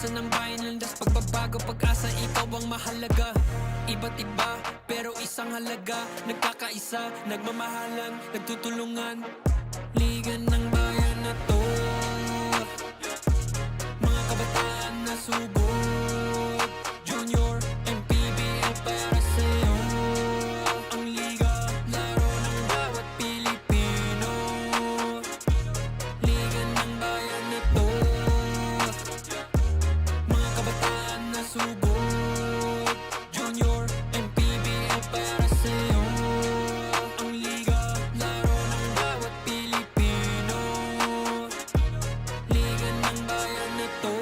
pag-asa ng bayan, landas pagbabago, pag-asa, ikaw ang mahalaga. Iba't iba, pero isang halaga, nagkakaisa, nagmamahalan, nagtutulungan. Liga ng bayan na to, mga kabataan na subok. Junior, MPBL para sa'yo. Ang liga, laro ng bawat Pilipino. Liga ng bayan na to, mga kabataan na subok. Junior, MPBL para sa'yo. Ang liga, laro ng bawat Pilipino. Liga ng bayan na to.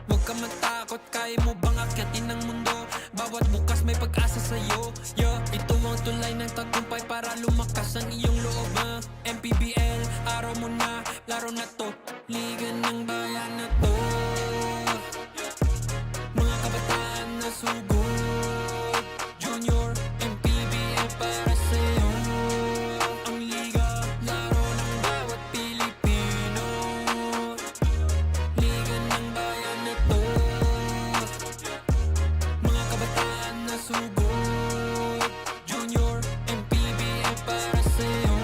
Huwag ka matakot, kaya mo bang akyatin ang mundo? Bawat bukas may pag-asa sa'yo. Ito ang tulay ng tagumpay para lumakas ang iyong loob. MPBL, araw mo na, laro na to. Liga ng bayan na to, mga kabataan na subok. Junior, MPBL para sa'yo. Ang liga, laro ng bawat Pilipino. Liga ng bayan na to, mga kabataan na subok. Junior, MPBL para sa'yo.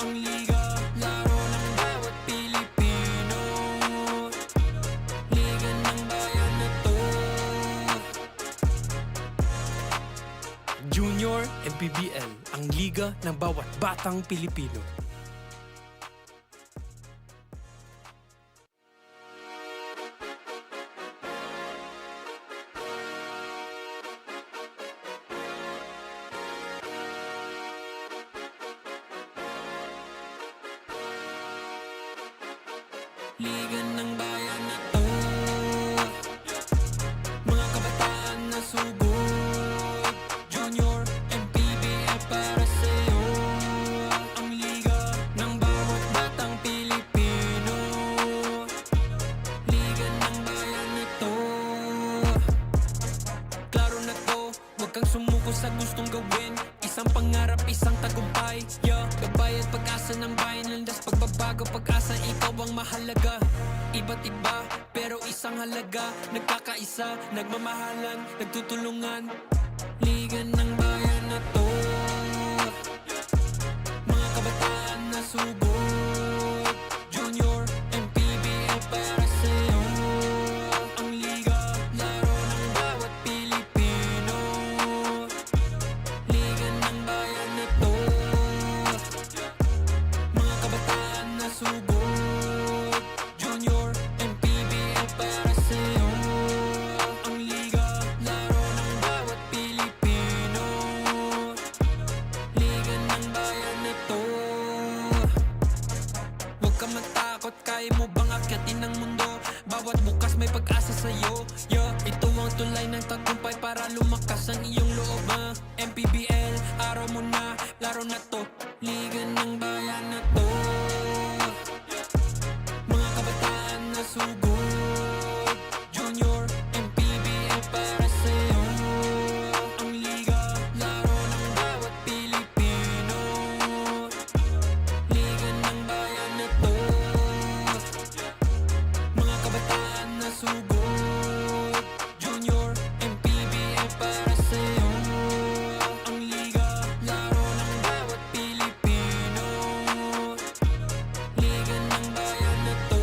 Ang liga, laro ng bawat Pilipino. Liga ng bayan na to. Junior MPBL, ang liga ng bawat batang Pilipino. Liga ng bayan na to, mga kabataan na subok. Junior, MPBL para sa'yo. Ang liga ng bawat batang Pilipino. Liga ng bayan na to, klaro na to, huwag kang sumuko sa gustong gawin. Isang pangarap, isang tagumpay. Gabay at pag-asa ng bayan, landas pagbabago, pag-asa, ikaw ang mahalaga. Iba't iba, pero isang halaga, nagkakaisa, nagmamahalan, nagtutulungan. Liga ng bayan na to, mga kabataan na subok. Junior, MPBL para sa'yo. Ang liga, laro ng bawat Pilipino. Liga ng bayan na to, mga kabataan na subok. Junior, MPBL para sa'yo. Ang liga, laro ng bawat Pilipino. Liga ng bayan na to. Huwag ka matakot, kaya mo bang akyatin ang mundo? Bawat bukas may pag-asa sa'yo. Ito ang tulay ng tagumpay para lumakas ang iyong loob. MPBL, araw mo na, laro na to. Liga ng bayan na to, mga kabataan na subok. Junior, MPBL para sa'yo. Ang liga, laro ng bawat Pilipino. Liga ng bayan na to, mga kabataan na subok. Junior, MPBL para sa'yo. Ang liga, laro ng bawat Pilipino. Liga ng bayan na to.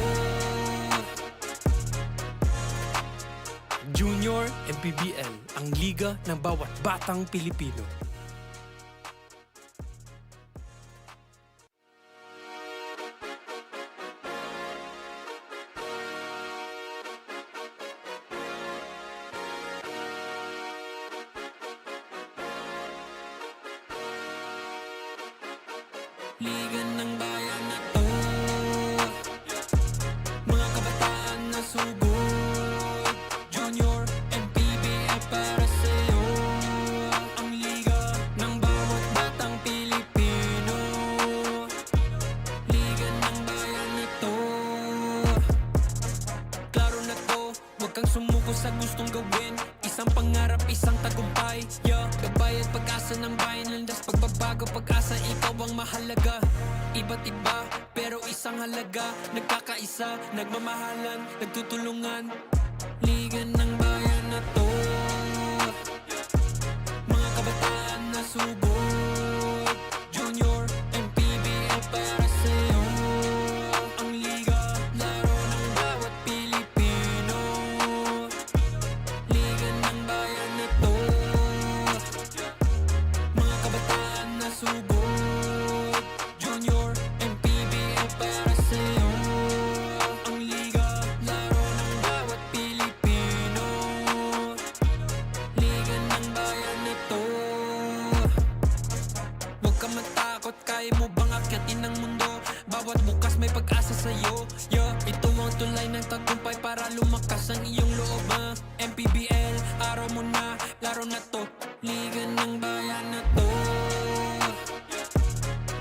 Junior MPBL, ang liga ng bawat batang Pilipino. Liga ng bayan na to, mga kabataan na subok. Junior, MPBL para sa'yo. Ang liga ng bawat batang Pilipino. Liga ng bayan na to, klaro na to, huwag kang sumuko sa gustong gawin. Isang pangarap, isang tagumpay, yeah. Gabay at pag-asa ng bayan, landas pagbabago, pag-asa, ikaw ang mahalaga. Iba't iba, pero isang halaga. Nagkakaisa, nagmamahalan, nagtutulungan. Liga ng bayan na to, mga kabataan na subok. Junior, MPBL para sa'yo. Ang liga, laro ng bawat Pilipino. Liga ng bayan na to, mga kabataan na subok. Junior, MPBL para sa'yo. Ang liga, laro ng bawat Pilipino. Liga ng bayan na to. Huwag ka matakot, kaya mo bang akyatin ang mundo? Bawat bukas may pag-asa sa'yo, yeah. Ito ang tulay ng tagumpay para lumakas ang iyong loob, MPBL, araw mo na, laro na to. Liga ng bayan na to,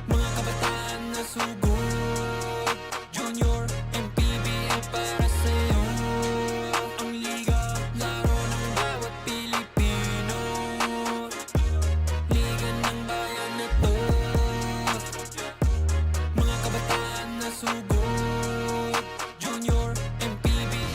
mga kabataan na sugod. Junior, MPBL para sa'yo. Ang liga, laro ng bawat Pilipino. Liga ng bayan na to, mga kabataan na sugod. Junior, MPBL.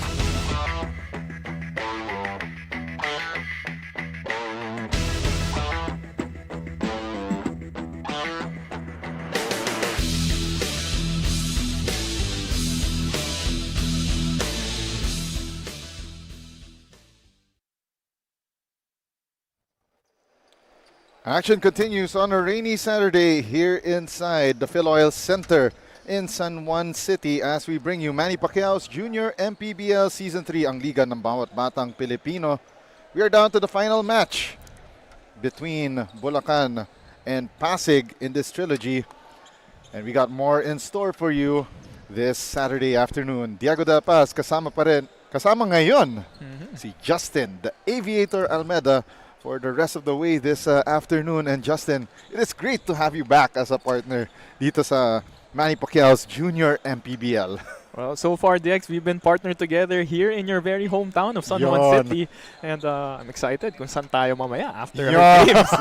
Action continues on a rainy Saturday here inside the Fil-Oil Center in San Juan City as we bring you Manny Pacquiao's Junior MPBL Season 3, ang liga ng bawat batang Pilipino. We are down to the final match between Bulacan and PASIG in this trilogy. And we got more in store for you this Saturday afternoon. Diego de la Paz kasama ngayon si Justin, the Aviator Almeida, for the rest of the way this afternoon. And Justin, it is great to have you back as a partner dito sa Manny Pacquiao's Junior MPBL. Well, so far, DX, we've been partnered together here in your very hometown of San Juan City. And I'm excited kung saan tayo mamaya after our games.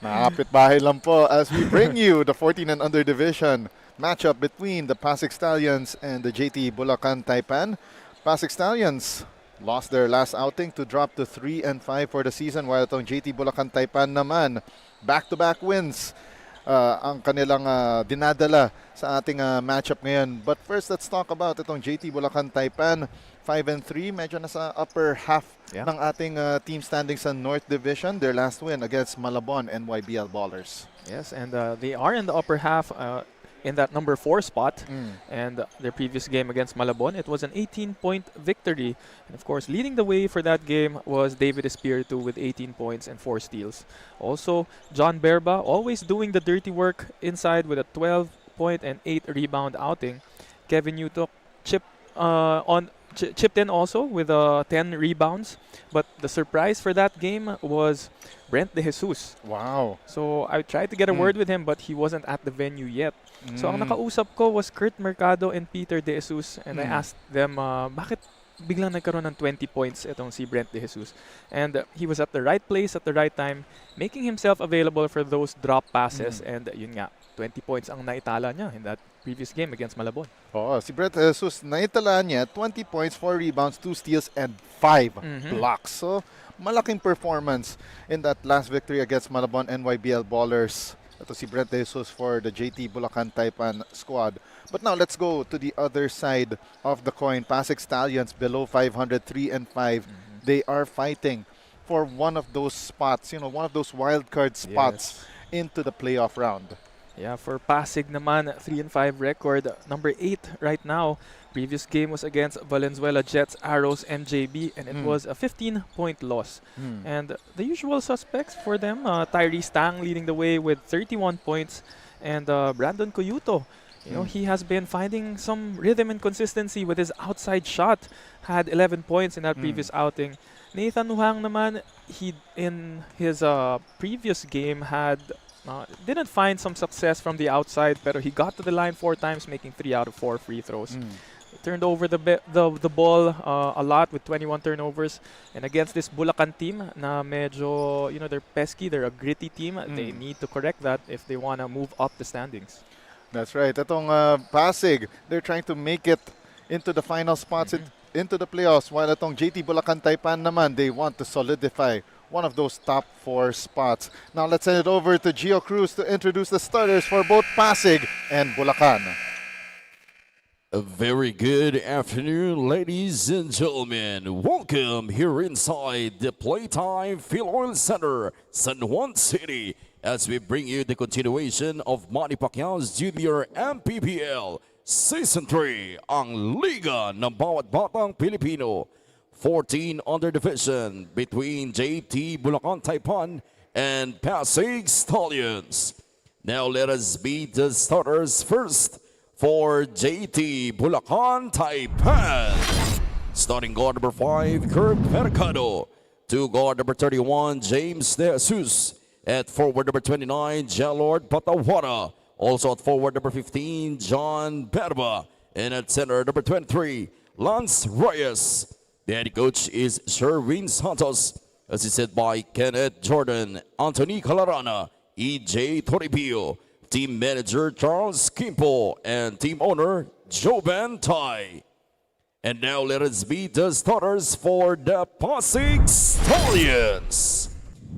Nakakapit bahay lang po as we bring you the 14 and under division matchup between the PASIG Stallions and the JT Bulacan TAIPAN. PASIG Stallions lost their last outing to drop to 3-5 for the season, while itong JT Bulacan TAIPAN naman back-to-back wins ang kanilang dinadala sa ating matchup ngayon. But first, let's talk about itong JT Bulacan TAIPAN. 5-3, medyo nasa upper half ng ating team standings sa North Division. Their last win against Malabon NYBL Ballers. Yes, and they are in the upper half in that number 4 spot. And their previous game against Malabon, it was an 18-point victory. And of course, leading the way for that game was David Espiritu with 18 points and 4 steals. Also, John Berba always doing the dirty work inside with a 12-point and 8 rebound outing. Kevin Utok chipped in also with 10 rebounds. But the surprise for that game was Brent De Jesus. Wow. So I tried to get a word with him, but he wasn't at the venue yet. So ang nakausap ko was Kurt Mercado and Peter De Jesus, and I asked them, bakit biglang nagkaroon ng 20 points itong si Brent De Jesus? And he was at the right place at the right time, making himself available for those drop passes, and yun nga, 20 points ang naitala niya in that previous game against Malabon. Oh, si Brent De Jesus, naitala niya 20 points, 4 rebounds, 2 steals, and 5 blocks. So, malaking performance in that last victory against Malabon NYBL Ballers. Ito si Brent De Jesus for the JT Bulacan TAIPAN squad. But now let's go to the other side of the coin. PASIG Stallions below 500, 3-5. They are fighting for one of those spots, one of those wild card spots into the playoff round. Yeah, for PASIG naman, 3-5 record, number 8 right now. Previous game was against Valenzuela Jets Arrows MJB, and it was a 15-point loss. And the usual suspects for them, Tyree Stang leading the way with 31 points, and Brandon Coyuto. He has been finding some rhythm and consistency with his outside shot. Had 11 points in that previous outing. Nathan Nuhang naman, he in his previous game had didn't find some success from the outside, pero he got to the line 4 times, making 3 out of 4 free throws. turned over the ball a lot with 21 turnovers. And against this Bulacan team, na medyo, they're pesky, they're a gritty team. They need to correct that if they want to move up the standings. That's right. Itong Pasig, they're trying to make it into the final spots, into the playoffs, while itong JT Bulacan Taipan naman, they want to solidify one of those top 4 spots. Now let's send it over to Gio Cruz to introduce the starters for both Pasig and Bulacan. A very good afternoon, ladies and gentlemen. Welcome here inside the Playtime Fil-Oil Center, San Juan City, as we bring you the continuation of Manny Pacquiao's Junior MPBL Season 3, ang Liga ng Bawat Batang Pilipino. 14 under division between JT Bulacan Taipan and Pasig Stallions. Now let us meet the starters first for JT Bulacan Taipan. Starting guard number 5, Kirk Mercado. To guard number 31, James De Jesus. At forward number 29, Jalord Patawara. Also at forward number 15, John Berba. And at center number 23, Lance Reyes. The head coach is Sherwin Santos, assisted by Kenneth Jordan, Anthony Calarana, EJ Toribio, team manager Charles Kimpo, and team owner Joban Tai. And now let us meet the starters for the PASIG Stallions.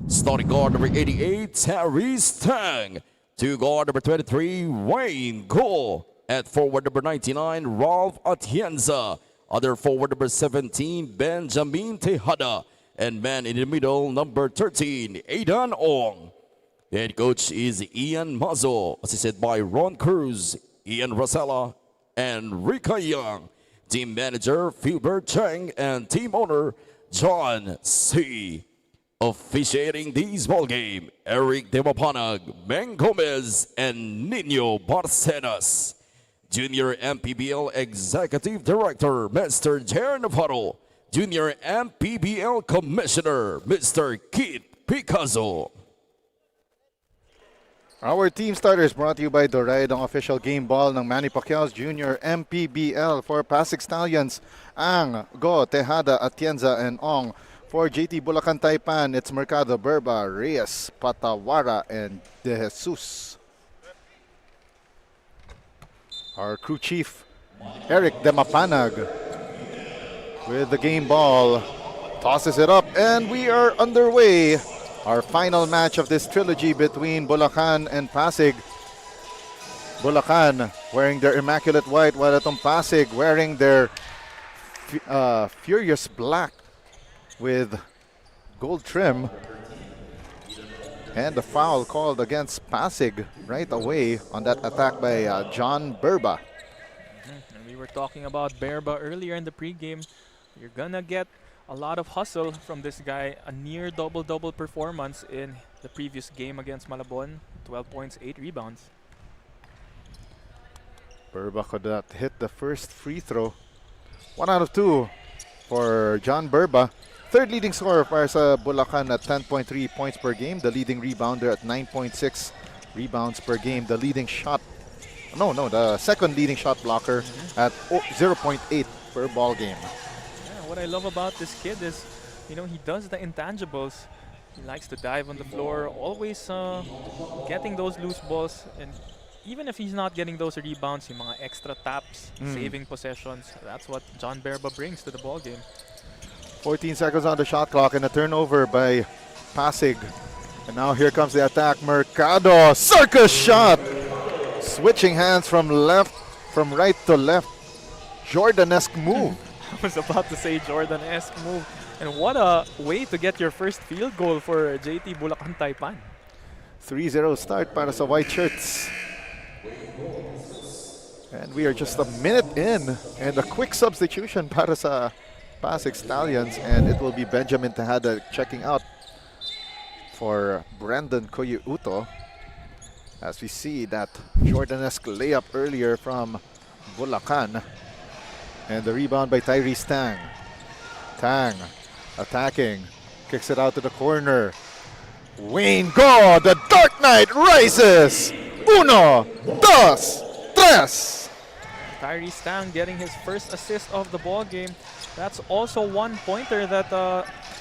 Starting guard number 88, Harry Stang. To guard number 23, Wayne Go. At forward number 99, Ralph Atienza. Other forward number 17, Benjamin Tejada. And man in the middle, number 13, Aidan Ong. The head coach is Ian Mazo, assisted by Ron Cruz, Ian Rosella, and Rika Young. Team manager, Philbert Cheng, and team owner, John C. Officiating this ball game, Eric Demapanag, Ben Gomez, and Nino Barcenas. Junior MPBL Executive Director, Mr. Jer Navarro. Junior MPBL Commissioner, Mr. Keith Picasso. Our team starters brought to you by Doray, ang official game ball ng Manny Pacquiao's Junior MPBL. For Pasig Stallions, Ang, Go, Tejada, Atienza, and Ong. For JT Bulacan Taipan, it's Mercado, Berba, Reyes, Patawara, and De Jesus. Our crew chief, Eric Demapanag, with the game ball, tosses it up, and we are underway. Our final match of this trilogy between Bulacan and Pasig. Bulacan wearing their immaculate white, while itong Pasig wearing their furious black with gold trim. And the foul called against Pasig right away on that attack by John Berba. And we were talking about Berba earlier in the pregame. You're gonna get a lot of hustle from this guy. A near double-double performance in the previous game against Malabon. 12 points, 8 rebounds. Berba could not hit the first free throw. 1 out of 2 for John Berba. Third leading scorer para sa Bulacan at 10.3 points per game. The leading rebounder at 9.6 rebounds per game. The leading shot, the second leading shot blocker at 0.8 per ball game. Yeah, what I love about this kid is, he does the intangibles. He likes to dive on the floor, always getting those loose balls. And even if he's not getting those rebounds, yung mga extra taps, saving possessions, that's what John Berba brings to the ball game. 14 seconds on the shot clock and a turnover by Pasig. And now here comes the attack. Mercado, circus shot! Switching hands from right to left. Jordan-esque move. I was about to say Jordan-esque move. And what a way to get your first field goal for JT Bulacan Taipan. 3-0 start para sa White Shirts. And we are just a minute in. And a quick substitution para sa Pasig Stallions, and it will be Benjamin Tejada checking out for Brandon Koyuto, as we see that Jordan-esque layup earlier from Bulacan. And the rebound by Tyrese Tang. Tang attacking, kicks it out to the corner. Wayne Go, the Dark Knight rises! 1, 2, 3! Tyree Stang getting his first assist of the ball game. That's also one pointer that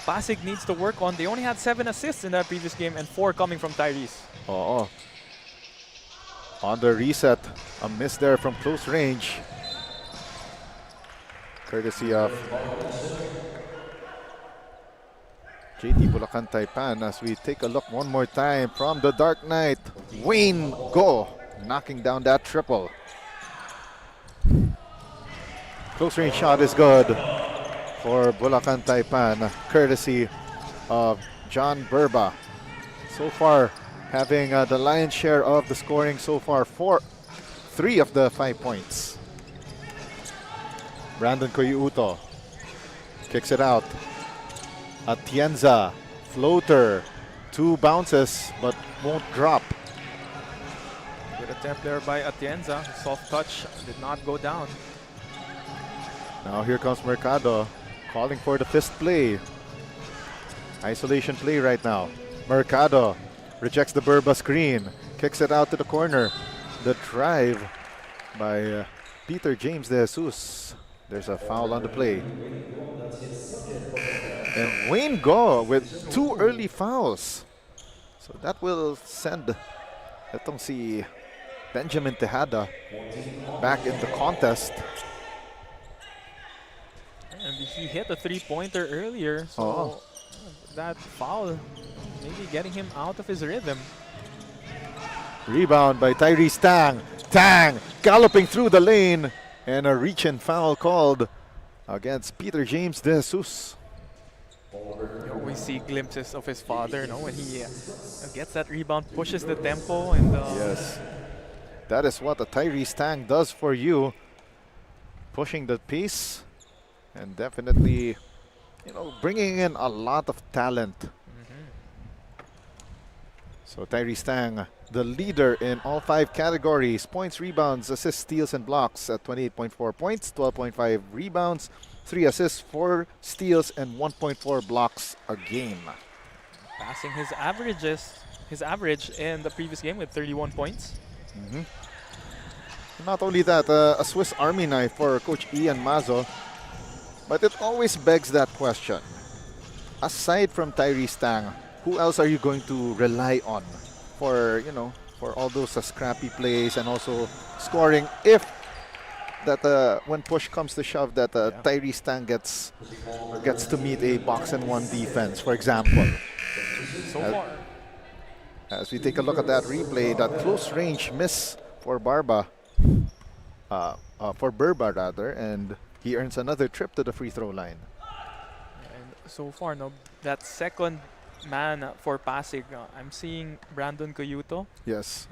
Pasig needs to work on. They only had 7 assists in that previous game and 4 coming from Tyrese. Oh. On the reset, a miss there from close range. Courtesy of JT Bulacan Taipan as we take a look one more time from the Dark Knight. Wayne Go knocking down that triple. Close range shot is good for Bulacan Taipan, courtesy of John Burba. So far, having the lion's share of the scoring so far, 3 of the 5 points. Brandon Coyuto kicks it out. Atienza, floater, 2 bounces but won't drop. Good attempt there by Atienza. Soft touch did not go down. Now here comes Mercado calling for the fist play. Isolation play right now. Mercado rejects the Burba screen, kicks it out to the corner. The drive by Peter James de Jesus. There's a foul on the play. And Wayne Go with 2 early fouls. So that will send itong si Benjamin Tejada back in the contest. And he hit a 3-pointer earlier, so that foul maybe getting him out of his rhythm. Rebound by Tyrese Tang. Tang galloping through the lane, and a reach-in foul called against Peter James de Jesus. You always see glimpses of his father, when he gets that rebound, pushes the tempo, and yes, that is what a Tyrese Tang does for you, pushing the pace and definitely, bringing in a lot of talent. So Tyrese Tang, the leader in all 5 categories: points, rebounds, assists, steals, and blocks at 28.4 points, 12.5 rebounds, 3 assists, 4 steals, and 1.4 blocks a game. Passing his average in the previous game with 31 points. Not only that, a Swiss Army knife for Coach Ian Mazo, but it always begs that question. Aside from Tyrese Tang, who else are you going to rely on for, for all those scrappy plays and also scoring if that when push comes to shove that Tyrese Tang gets to meet a box-and-one defense, for example. So far. As we take a look at that replay, that close range miss for Burba rather, and he earns another trip to the free throw line. And so far, that second man for Pasig, I'm seeing Brandon Coyuto. Yes.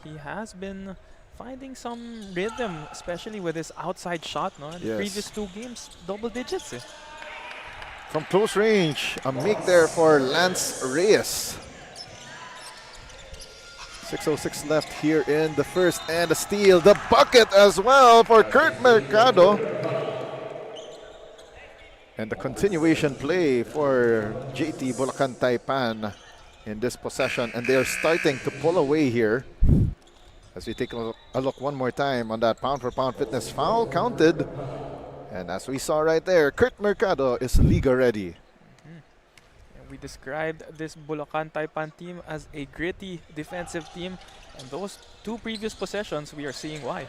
He has been finding some rhythm, especially with his outside shot. In the previous 2 games, double digits. From close range, a make there for Lance Reyes. 6:06 left here in the first, and a steal, the bucket as well for Kurt Mercado. And the continuation play for JT Bulacan Taipan in this possession, and they are starting to pull away here. As we take a look one more time on that pound-for-pound fitness foul counted. And as we saw right there, Kurt Mercado is Liga ready. We described this Bulacan Taipan team as a gritty defensive team, and those 2 previous possessions, we are seeing why.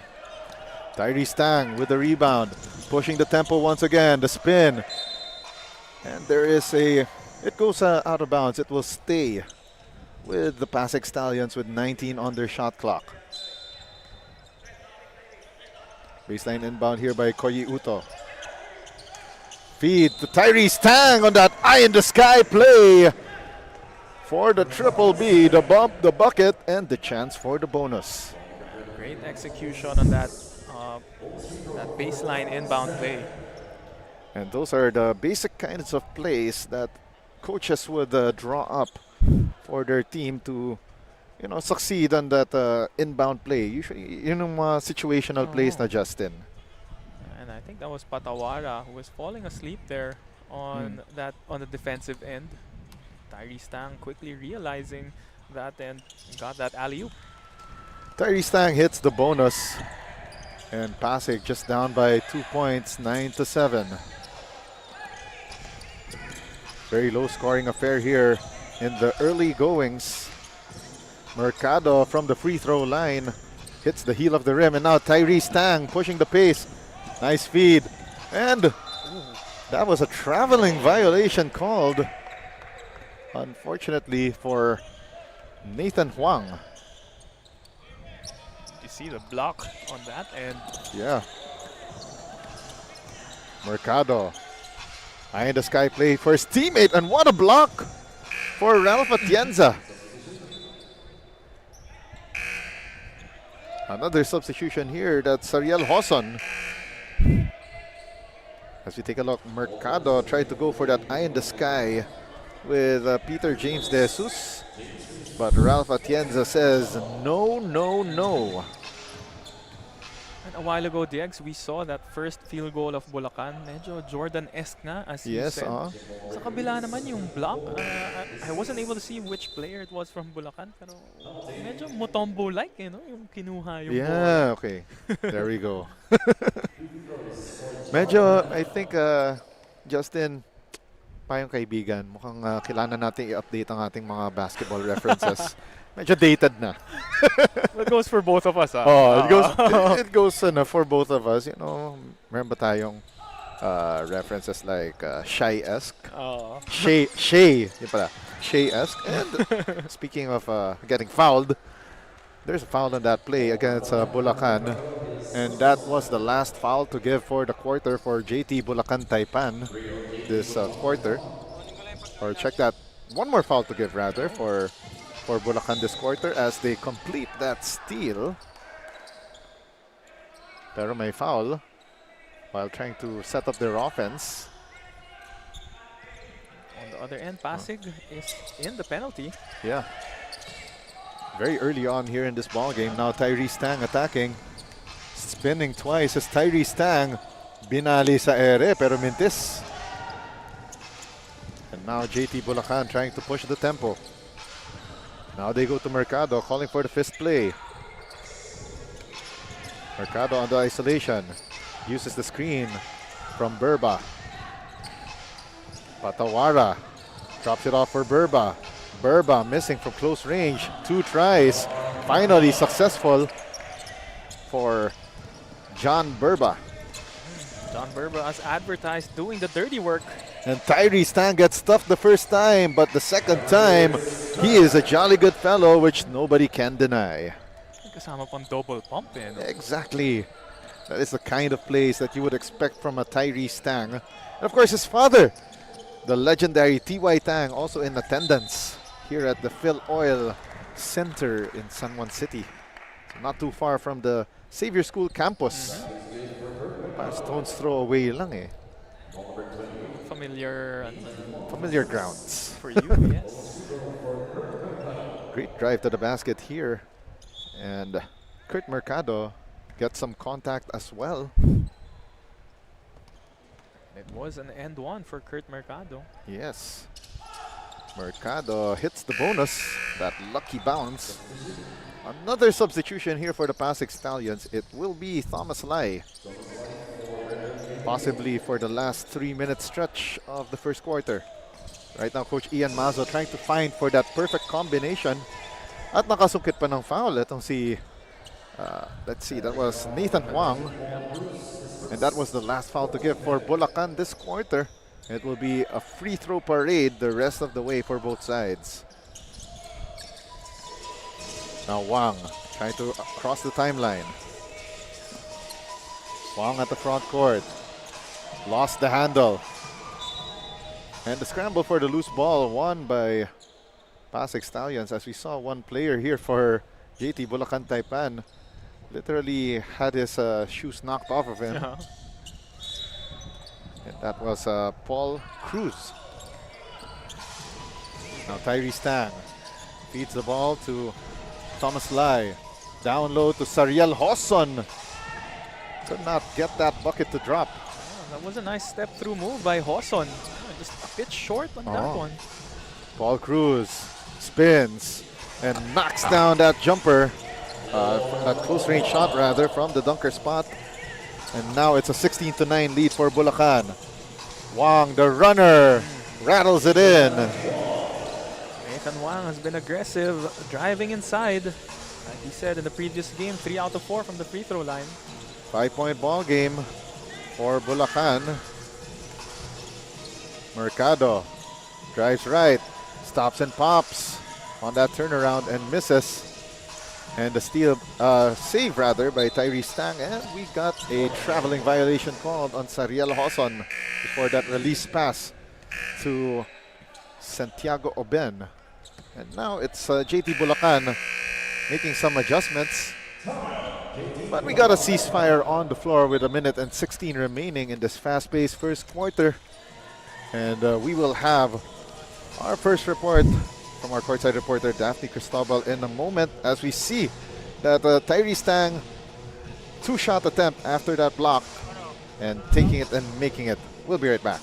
Tyrese Tang with the rebound, pushing the tempo once again, the spin. And there is it goes out of bounds. It will stay with the PASIG Stallions with 19 on their shot clock. Baseline inbound here by Koyi Uto. Feed to Tyrese Tang on that eye-in-the-sky play for the triple B, the bump, the bucket, and the chance for the bonus. Great execution on that baseline inbound play. And those are the basic kinds of plays that coaches would draw up for their team to, succeed on that inbound play. Usually, situational plays na, Justin. And I think that was Patawara who was falling asleep there on the defensive end. Tyrese Tang quickly realizing that and got that alley-oop. Tyrese Tang hits the bonus. And Pasig just down by 2 points, 9-7. Very low scoring affair here in the early goings. Mercado from the free throw line hits the heel of the rim, and now Tyrese Tang pushing the pace. Nice feed, and that was a traveling violation called, unfortunately, for Nathan Huang. You see the block on that end. Yeah. Mercado. Eye in the sky play for his teammate, and what a block for Ralph Atienza. Another substitution here, that's Ariel Hoson. As we take a look, Mercado tried to go for that eye in the sky with Peter James De Jesus, but Ralph Atienza says no, no, no. And a while ago, Diggs, we saw that first field goal of Bulacan. Medyo Jordan-esque nga, as you Yes, said. Sa kabila naman yung block, I wasn't able to see which player it was from Bulacan, pero medyo Mutombo-like, you know, yung kinuha yung ball. Yeah, okay. There we go. Medyo, I think, Justin, payong kaibigan, mukhang kailangan natin i-update ang ating mga basketball references. Medyo dated na. It goes for both of us, ah. Oh, it goes for both of us. You know, meron ba tayong references like Shy-esque? Shay, yun pala. Shay-esque. And speaking of getting fouled, there's a foul on that play against Bulacan. And that was the last foul to give for the quarter for JT Bulacan Taipan this quarter. Or check that, one more foul to give rather for Bulacan this quarter as they complete that steal. Pero may foul while trying to set up their offense. On the other end, Pasig is in the penalty. Yeah. Very early on here in this ball game. Now Tyrese Tang attacking. Spinning twice as Tyrese Tang binali sa ere pero mintis. And now JT Bulacan trying to push the tempo. Now they go to Mercado, calling for the fifth play. Mercado on the isolation. Uses the screen from Burba. Patawara drops it off for Burba. Burba missing from close range. 2 tries. Finally successful for John Burba. John Burba, as advertised, doing the dirty work. And Tyrese Tang gets stuffed the first time, but the second time, he is a jolly good fellow, which nobody can deny. Kasama pang double pump, eh, no? Exactly. That is the kind of plays that you would expect from a Tyrese Tang. And of course, his father, the legendary T.Y. Tang, also in attendance here at the Fil-Oil Center in San Juan City. So not too far from the Xavier School campus. Parang stone's throw away lang eh. Familiar grounds. For you, yes. Great drive to the basket here. And Kurt Mercado gets some contact as well. It was an end one for Kurt Mercado. Yes. Mercado hits the bonus. That lucky bounce. Another substitution here for the PASIG Stallions. It will be Thomas Lai. Possibly for the last 3-minute stretch of the first quarter. Right now, Coach Ian Mazo trying to find for that perfect combination. At nakasungkit pa ng foul. Itong si, let's see, that was Nathan Huang. And that was the last foul to give for Bulacan this quarter. It will be a free throw parade the rest of the way for both sides. Now Huang trying to cross the timeline. Huang at the front court. Lost the handle. And the scramble for the loose ball won by PASIG Stallions, as we saw one player here for JT Bulacan Taipan literally had his shoes knocked off of him. Yeah. And that was Paul Cruz. Now Tyrese Tang feeds the ball to Thomas Lai. Down low to Sariel Hoson. Could not get that bucket to drop. Oh, that was a nice step through move by Hoson. Oh, just a bit short on that one. Paul Cruz spins and knocks down that jumper. a close range shot rather from the dunker spot. And now it's a 16-9 lead for Bulacan. Juan, the runner, rattles it in. Nathan Juan has been aggressive, driving inside. Like he said in the previous game, 3 out of 4 from the free throw line. 5-point ball game for Bulacan. Mercado drives right, stops and pops on that turnaround and misses. And the steal, save rather, by Tyrese Tang. And we got a traveling violation called on Sariel Hoson before that release pass to Santiago Oben. And now it's JT Bulacan making some adjustments. But we got a ceasefire on the floor with 1:16 remaining in this fast-paced first quarter. And we will have our first report from our courtside reporter Daphne Cristobal in a moment as we see that Tyrese Tang, 2-shot attempt after that block and taking it and making it. We'll be right back.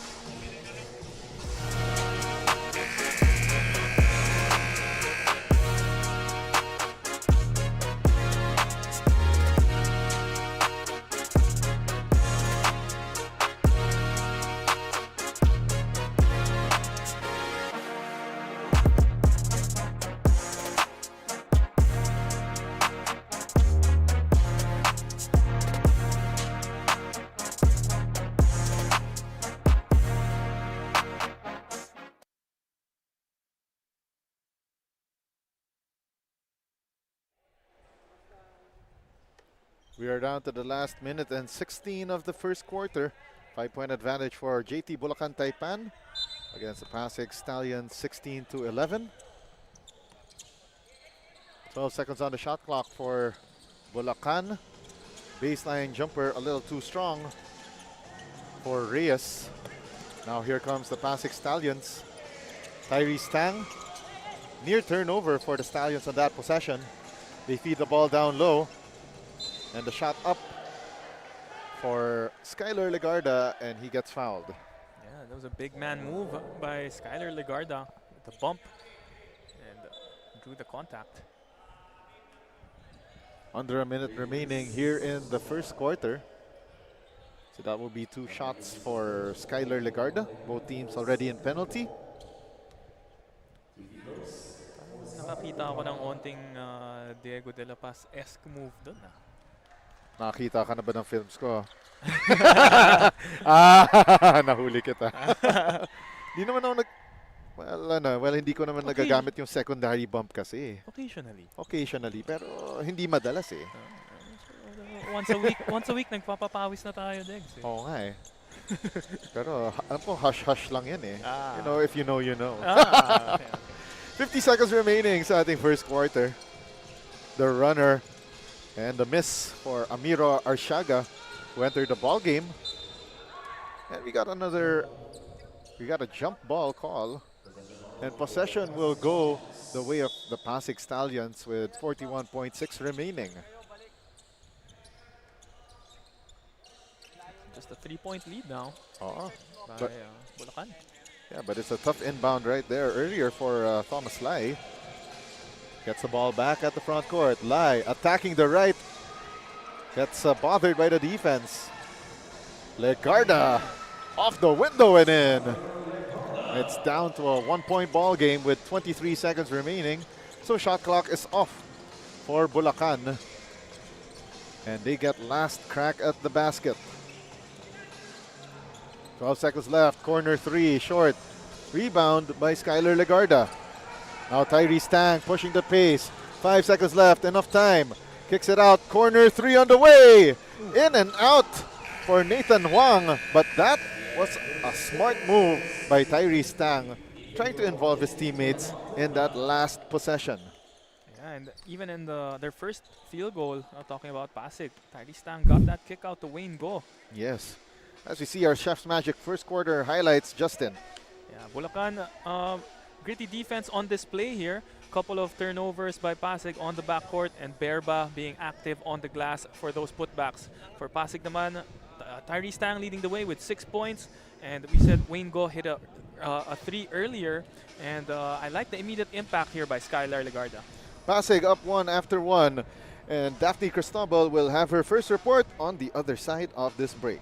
We are down to the last 1:16 of the first quarter. 5-point advantage for JT Bulacan Taipan against the PASIG Stallions, 16-11. 12 seconds on the shot clock for Bulacan. Baseline jumper a little too strong for Reyes. Now here comes the PASIG Stallions. Tyrese Tang, near turnover for the Stallions on that possession. They feed the ball down low. And the shot up for Skyler Legarda, and he gets fouled. Yeah, that was a big man move by Skyler Legarda with the bump and drew the contact. Under a minute remaining here in the first quarter. So that will be 2 shots for Skyler Legarda. Both teams already in penalty. Nakakita ako ng onting Diego De La Paz-esque move doon. Nakita ka na ba ng films ko? Nahuli kita. Di naman ako hindi ko naman nagagamit yung secondary bump kasi. Occasionally, pero hindi madalas eh. Once a week nagpapapawis na tayo, Degs. Oo nga eh. Pero alam ko, hush-hush lang yan eh. You know, if you know, you know. 50 seconds remaining sa ating first quarter. The runner and the miss for Amiro Arsiaga, who entered the ball game. And we got a jump ball call. And possession will go the way of the PASIG Stallions with 41.6 remaining. Just a 3-point lead now by Bulacan. Yeah, but it's a tough inbound right there earlier for Thomas Lai. Gets the ball back at the front court. Lai attacking the right. Gets bothered by the defense. Legarda off the window and in. It's down to a 1-point ball game with 23 seconds remaining. So shot clock is off for Bulacan. And they get last crack at the basket. 12 seconds left. Corner 3, short. Rebound by Skyler Legarda. Now Tyrese Tang pushing the pace. 5 seconds left, enough time. Kicks it out, corner 3 on the way. In and out for Nathan Huang. But that was a smart move by Tyrese Tang, trying to involve his teammates in that last possession. Yeah, and even in their first field goal, talking about PASIG, Tyrese Tang got that kick out to Wayne Go. Yes. As we see our Chef's Magic first quarter highlights, Justin. Yeah, Bulacan, gritty defense on display here. Couple of turnovers by PASIG on the backcourt, and Berba being active on the glass for those putbacks. For PASIG naman, Tyrese Tang leading the way with 6 points, and we said Wayne Go hit a 3 earlier, and I like the immediate impact here by Skylar Legarda. PASIG up 1 after 1, And Daphne Cristobal will have her first report on the other side of this break.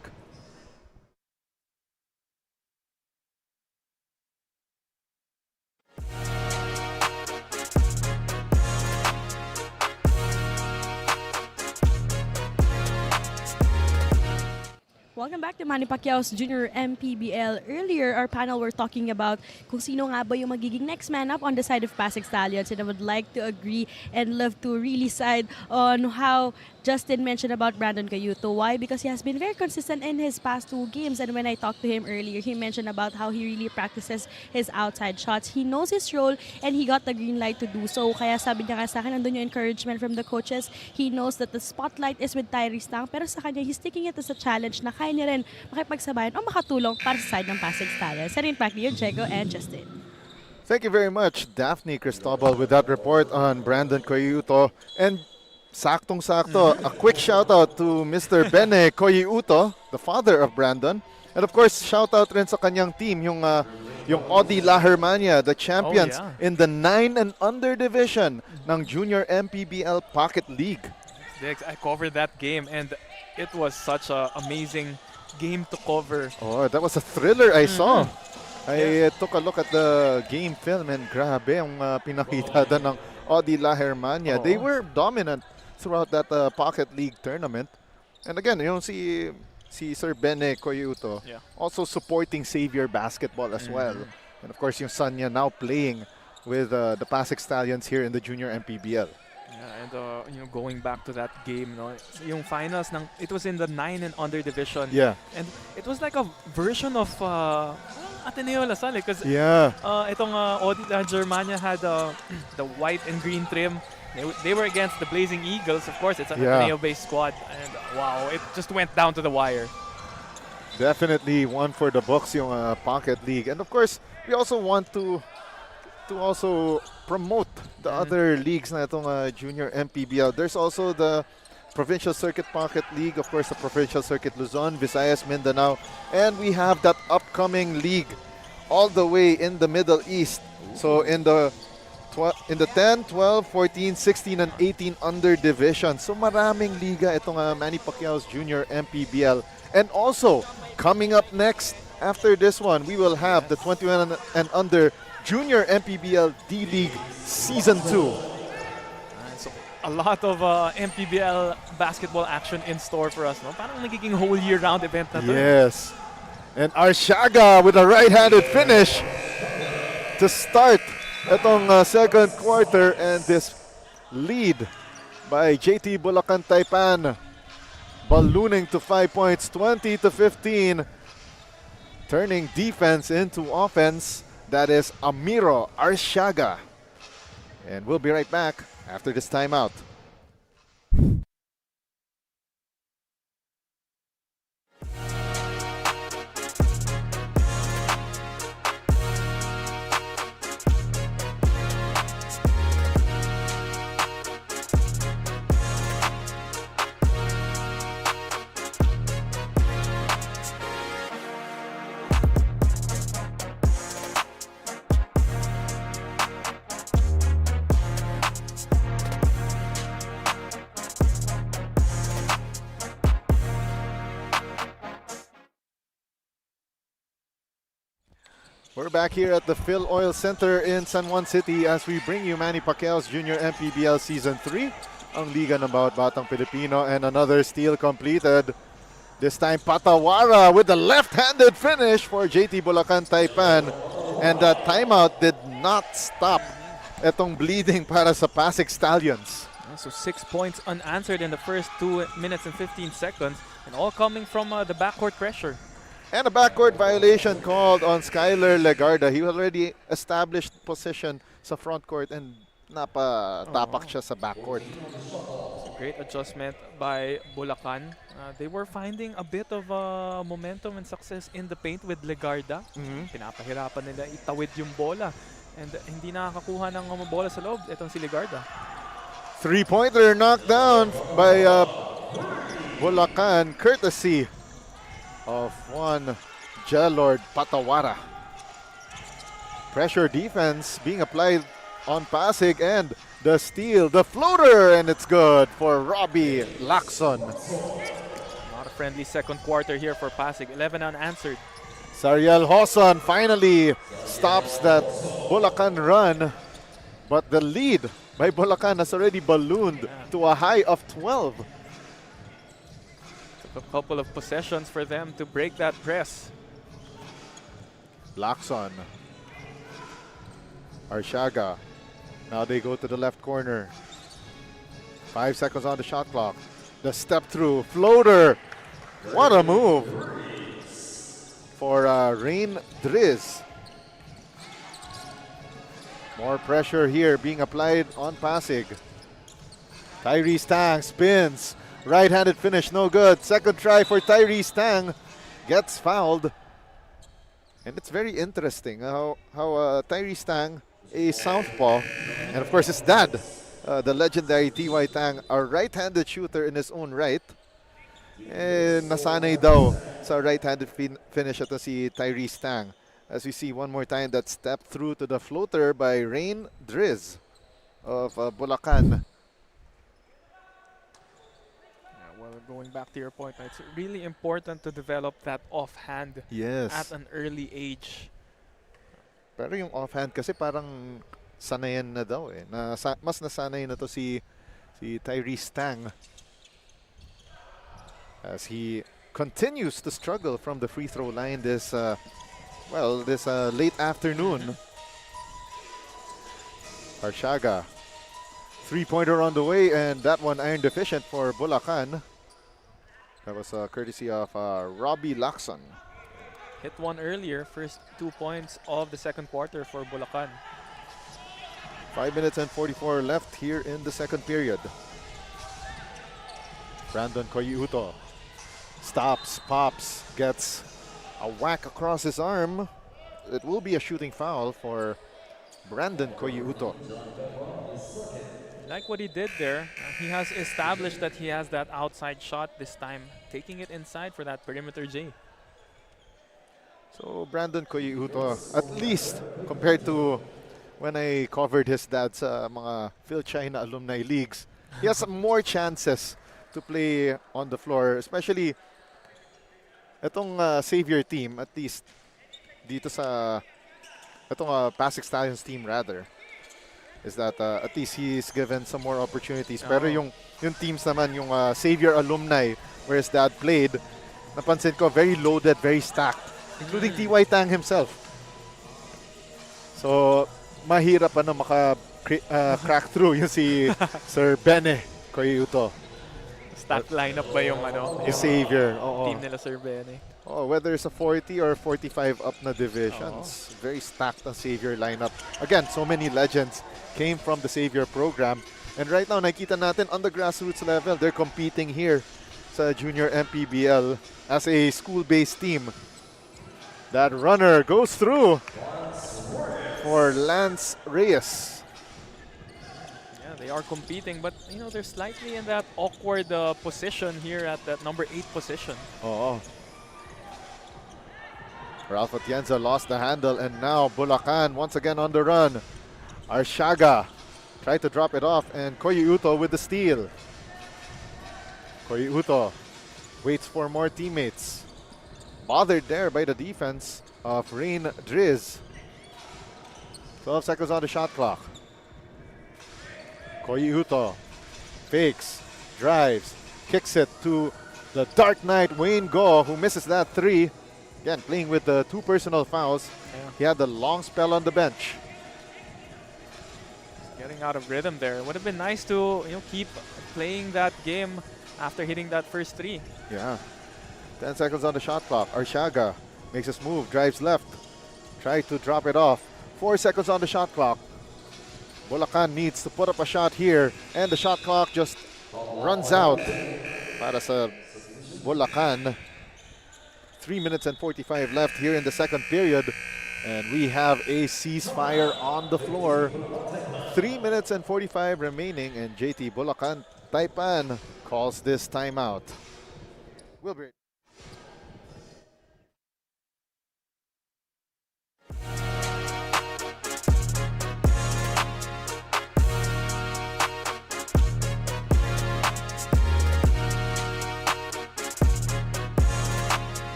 Welcome back to Manny Pacquiao's Junior MPBL. Earlier, our panel were talking about kung sino nga ba yung magiging next man up on the side of PASIG Stallions, and I would like to agree and love to really side on how Justin mentioned about Brandon Cayuto. Why? Because he has been very consistent in his past 2 games, and when I talked to him earlier, he mentioned about how he really practices his outside shots. He knows his role and he got the green light to do so. Kaya sabi niya nga sa akin, nandun yung encouragement from the coaches. He knows that the spotlight is with Tyrese lang, pero sa kanya, he's taking it as a challenge na kaya niya rin makipagsabayan o makatulong para sa side ng PASIG Stallions. Sa rin back ni Diego and Justin. Thank you very much, Daphne Cristobal, with that report on Brandon Cayuto. And saktong-sakto, a quick shout-out to Mr. Bene Cayuto, the father of Brandon. And of course, shout-out rin sa kanyang team, yung Odi La Hermania, the champions in the 9 and under division ng Junior MPBL Pocket League. I covered that game and it was such an amazing game to cover. Oh, that was a thriller I saw. I took a look at the game film and grabe yung pinakita doon ng Odi La Hermania. They were dominant throughout that Pocket League tournament. And again, yung si Sir Bene Cayuto also supporting Xavier Basketball as well. And of course, yung son niya now playing with the PASIG Stallions here in the Junior MPBL. Yeah, and going back to that game, no, yung finals it was in the 9 and under division. Yeah. And it was like a version of Ateneo Lasal, because itong Odi La Germania had the white and green trim. They were against the Blazing Eagles, of course. It's an Ateneo-based squad, and wow, it just went down to the wire. Definitely one for the books, yung Pocket League. And of course, we also want to also promote the other leagues na itong Junior MPBL. There's also the Provincial Circuit Pocket League, of course, the Provincial Circuit Luzon, Visayas, Mindanao, and we have that upcoming league all the way in the Middle East. So in the 10, 12, 14, 16, and 18 under division. So maraming liga itong Manny Pacquiao's Junior MPBL. And also, coming up next, after this one, we will have the 21 and under Junior MPBL D-League Season 2. So a lot of MPBL basketball action in store for us, no? Parang nagiging whole year-round event na to. Yes. And Arshaga with a right-handed finish to start itong second quarter, and this lead by JT Bulacan Taipan ballooning to 5 points, 20-15, turning defense into offense. That is Amiro Arshaga. And we'll be right back after this timeout. We're back here at the Fil-Oil Center in San Juan City as we bring you Manny Pacquiao's Junior MPBL Season 3. Ang liga ng bawat batang Pilipino, and another steal completed. This time Patawara with the left-handed finish for JT Bulacan Taipan. And that timeout did not stop etong bleeding para sa PASIG Stallions. So 6 points unanswered in the first 2 minutes and 15 seconds, and all coming from the backcourt pressure. And a backcourt violation called on Skyler Legarda. He already established position sa front court and napatapak siya sa backcourt. Great adjustment by Bulacan. They were finding a bit of momentum and success in the paint with Legarda. Pinapahirapan nila itawid yung bola. And hindi nakakakuha ng bola sa loob. Itong si Legarda. Three-pointer knocked down by Bulacan, courtesy of Juan Jelord Patawara. Pressure defense being applied on PASIG, and The steal, the floater, and it's good for Robbie Lacson. Not a friendly second quarter here for Pasig. 11 unanswered. Sariel Hoson finally stops that Bulacan run, but the lead by Bulacan has already ballooned to a high of 12. Took a couple of possessions for them to break that press. Lacson. Arshaga. Now they go to the left corner. 5 seconds on the shot clock. The step through floater. What a move for Rain Driz. More pressure here being applied on Pasig. Tyrese Tang spins. Right-handed finish, no good. Second try for Tyrese Tang. Gets fouled. And it's very interesting how Tyrese Tang, a southpaw, and of course his dad, the legendary T.Y. Tang, a right-handed shooter in his own right. Nasanay daw sa right-handed finish ito si Tyrese Tang. As we see one more time that step through to the floater by Rain Driz of Bulacan. Well, going back to your point, it's really important to develop that offhand at an early age. Pero yung offhand kasi parang sanayan na daw eh. Mas nasanay na to si Tyrese Tang as he continues to struggle from the free throw line this late afternoon. Arshaga, three-pointer on the way, and that one iron deficient for Bulacan. That was courtesy of Robbie Lacson. Hit one earlier, first 2 points of the second quarter for Bulacan. 5 minutes and 44 left here in the second period. Brandon Koyuto stops, pops, gets a whack across his arm. It will be a shooting foul for Brandon Koyuto. Like what he did there, he has established that he has that outside shot this time, taking it inside for that perimeter J. So Brandon Koyuto, at least compared to when I covered his dad's mga Phil China alumni leagues, he has more chances to play on the floor, especially itong Savior team, at least dito sa itong PASIG Stallions team rather, is that at least he's given some more opportunities. Pero yung teams naman, yung Savior alumni where his dad played, napansin ko very loaded, very stacked, including T.Y. Tang himself. So mahirap crack through yung si Sir Bene Koyuto. Stat lineup ba yung yung Savior? team nila Sir Bene? Oh, whether it's a 40 or 45 up na divisions, very stacked ang Savior lineup. Again, so many legends came from the Savior program. And right now, nakita natin on the grassroots level, they're competing here sa Junior MPBL as a school-based team. That runner goes through for Lance Reyes. Yeah, they are competing, but they're slightly in that awkward position here at that number 8 position. Ralph Atienza lost the handle, and now Bulacan once again on the run. Arshaga tried to drop it off, and Koyuto with the steal. Koyuto waits for more teammates. Bothered there by the defense of Rain Driz. 12 seconds on the shot clock. Koyuto fakes, drives, kicks it to the Dark Knight Wayne Go, who misses that three. Again, playing with the 2 personal fouls. He had the long spell on the bench. Getting out of rhythm there. Would have been nice to keep playing that game after hitting that first 3. Yeah. 10 seconds on the shot clock. Arshaga makes his move, drives left. Tried to drop it off. 4 seconds on the shot clock. Bulacan needs to put up a shot here, and the shot clock just runs out para sa Bulacan. 3 minutes and 45 left here in the second period, and we have a ceasefire on the floor. 3 minutes and 45 remaining, and JT Bulacan Taipan calls this timeout. We'll be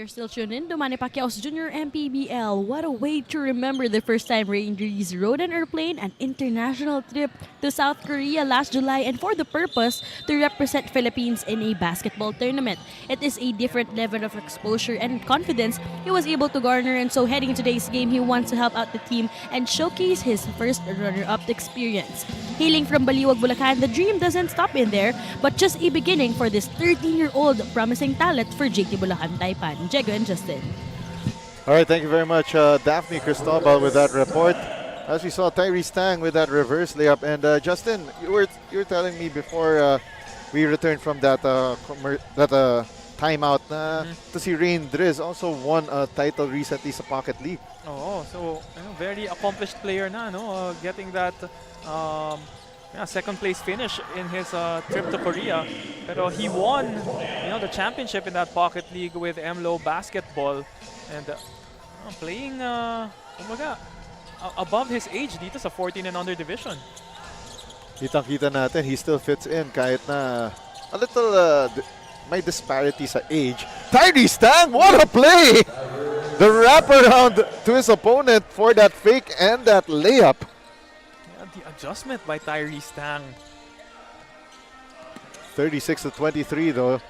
You're still tuned in to Manny Pacquiao's Junior MPBL. What a way to remember the first time Rangers rode an airplane, an international trip to South Korea last July, and for the purpose to represent Philippines in a basketball tournament. It is a different level of exposure and confidence he was able to garner, and so heading into today's game, he wants to help out the team and showcase his first runner-up experience. Hailing from Baliwag, Bulacan, the dream doesn't stop in there, but just a beginning for this 13-year-old promising talent for JT Bulacan Taipan. Jego and Justin. All right, thank you very much, Daphne Cristobal, with that report. As we saw, Tyrese Tang with that reverse layup. And Justin, you were telling me before we returned from that timeout to see Rain Driz also won a title recently sa Pocket League. Oh, so very accomplished player na, no? Getting that second place finish in his trip to Korea. Pero he won, the championship in that Pocket League with MLO basketball, and playing above his age dito sa 14 and under division. Kitang-kita natin, he still fits in kahit na a little may disparity sa age. Tyrese Tang, what a play! The wraparound to his opponent for that fake and that layup. The adjustment by Tyrese Tang. 36-23 though.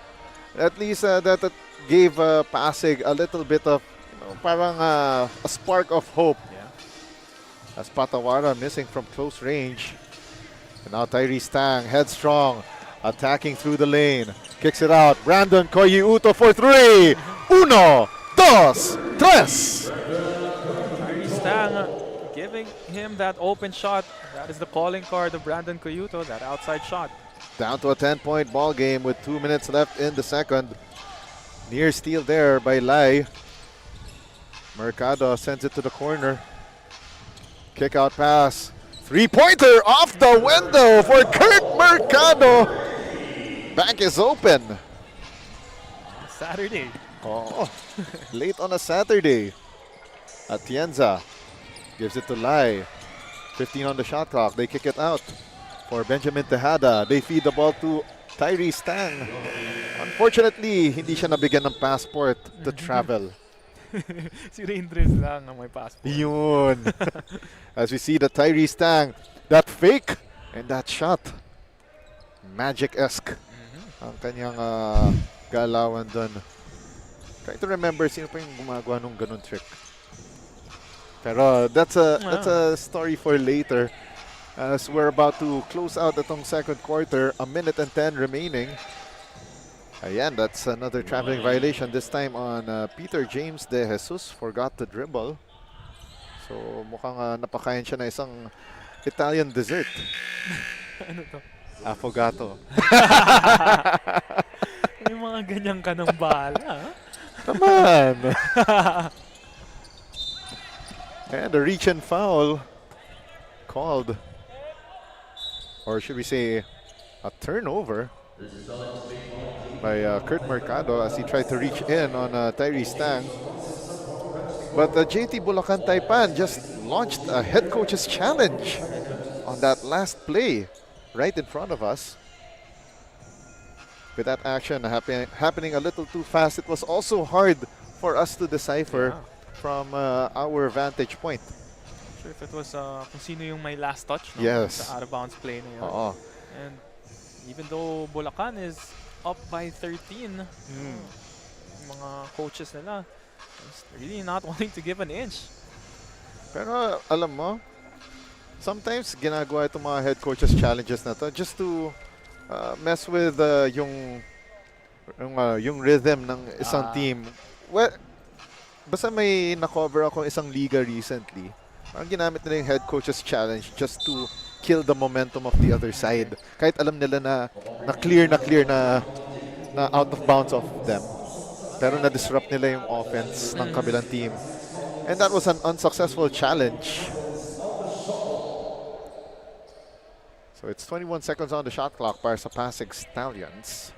At least that gave Pasig a little bit of parang a spark of hope. Yeah. As Patawara missing from close range. And now Tyrese Tang, headstrong, attacking through the lane. Kicks it out. Brandon Koyiuto for three. Uno, dos, tres. Tyrese Tang giving him that open shot. That is the calling card of Brandon Koyiuto, that outside shot. Down to a 10-point ball game with 2 minutes left in the second. Near steal there by Lai. Mercado sends it to the corner. Kick out pass. Three-pointer off the window for Kurt Mercado. Back is open. Saturday. Oh, late on a Saturday. Atienza gives it to Lai. 15 on the shot clock. They kick it out for Benjamin Tejada. They feed the ball to Tyrese Tang. Unfortunately, hindi siya nabigyan ng passport to travel. Si Rain Driz lang ang may passport. Yun. As we see the Tyrese Tang, that fake and that shot. Magic-esque. Ang kanyang galawan doon. Try to remember sino pa yung gumagawa nung ganun trick. Pero that's a story for later. As we're about to close out itong second quarter, a minute and 10 remaining. Ayan, that's another traveling violation, this time on Peter James De Jesus. Forgot to dribble. So mukhang napakain siya na isang Italian dessert. Ano to? Affogato. May mga ganyan ka ng bala. Come on! And a reach and foul called. Or should we say a turnover by Kurt Mercado as he tried to reach in on Tyrese Tang. But JT Bulacan Taipan just launched a head coach's challenge on that last play right in front of us. With that action happening a little too fast, it was also hard for us to decipher from our vantage point. Sure if it was kung sino yung may last touch, no? Yes. Sa out-of-bounds play na yun. And even though Bulacan is up by 13, mga coaches nila is really not wanting to give an inch. Pero alam mo, sometimes ginagawa itong mga head coaches challenges na to just to mess with yung rhythm ng isang team. Well, basta may na-cover ako isang liga recently. Parang ginamit nila yung head coaches challenge just to kill the momentum of the other side. Kahit alam nila na clear na out of bounds of them. Pero na-disrupt nila yung offense ng kabilang team. And that was an unsuccessful challenge. So it's 21 seconds on the shot clock para sa Pasig Stallions.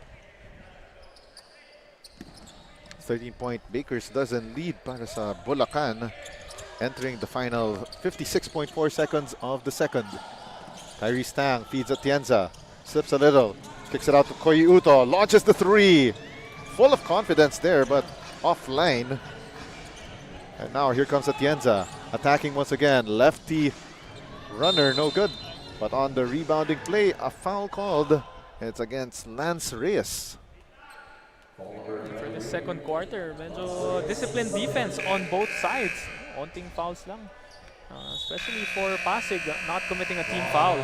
13-point Bakers dozen lead para sa Bulacan. Entering the final 56.4 seconds of the second. Tyrese Tang feeds Atienza. Slips a little. Kicks it out to Koyiuto. Launches the three. Full of confidence there, but offline. And now here comes Atienza, attacking once again. Lefty runner, no good. But on the rebounding play, a foul called. It's against Lance Reyes. For the second quarter, medyo disciplined defense on both sides. Onting fouls lang. Especially for Pasig, not committing a team foul.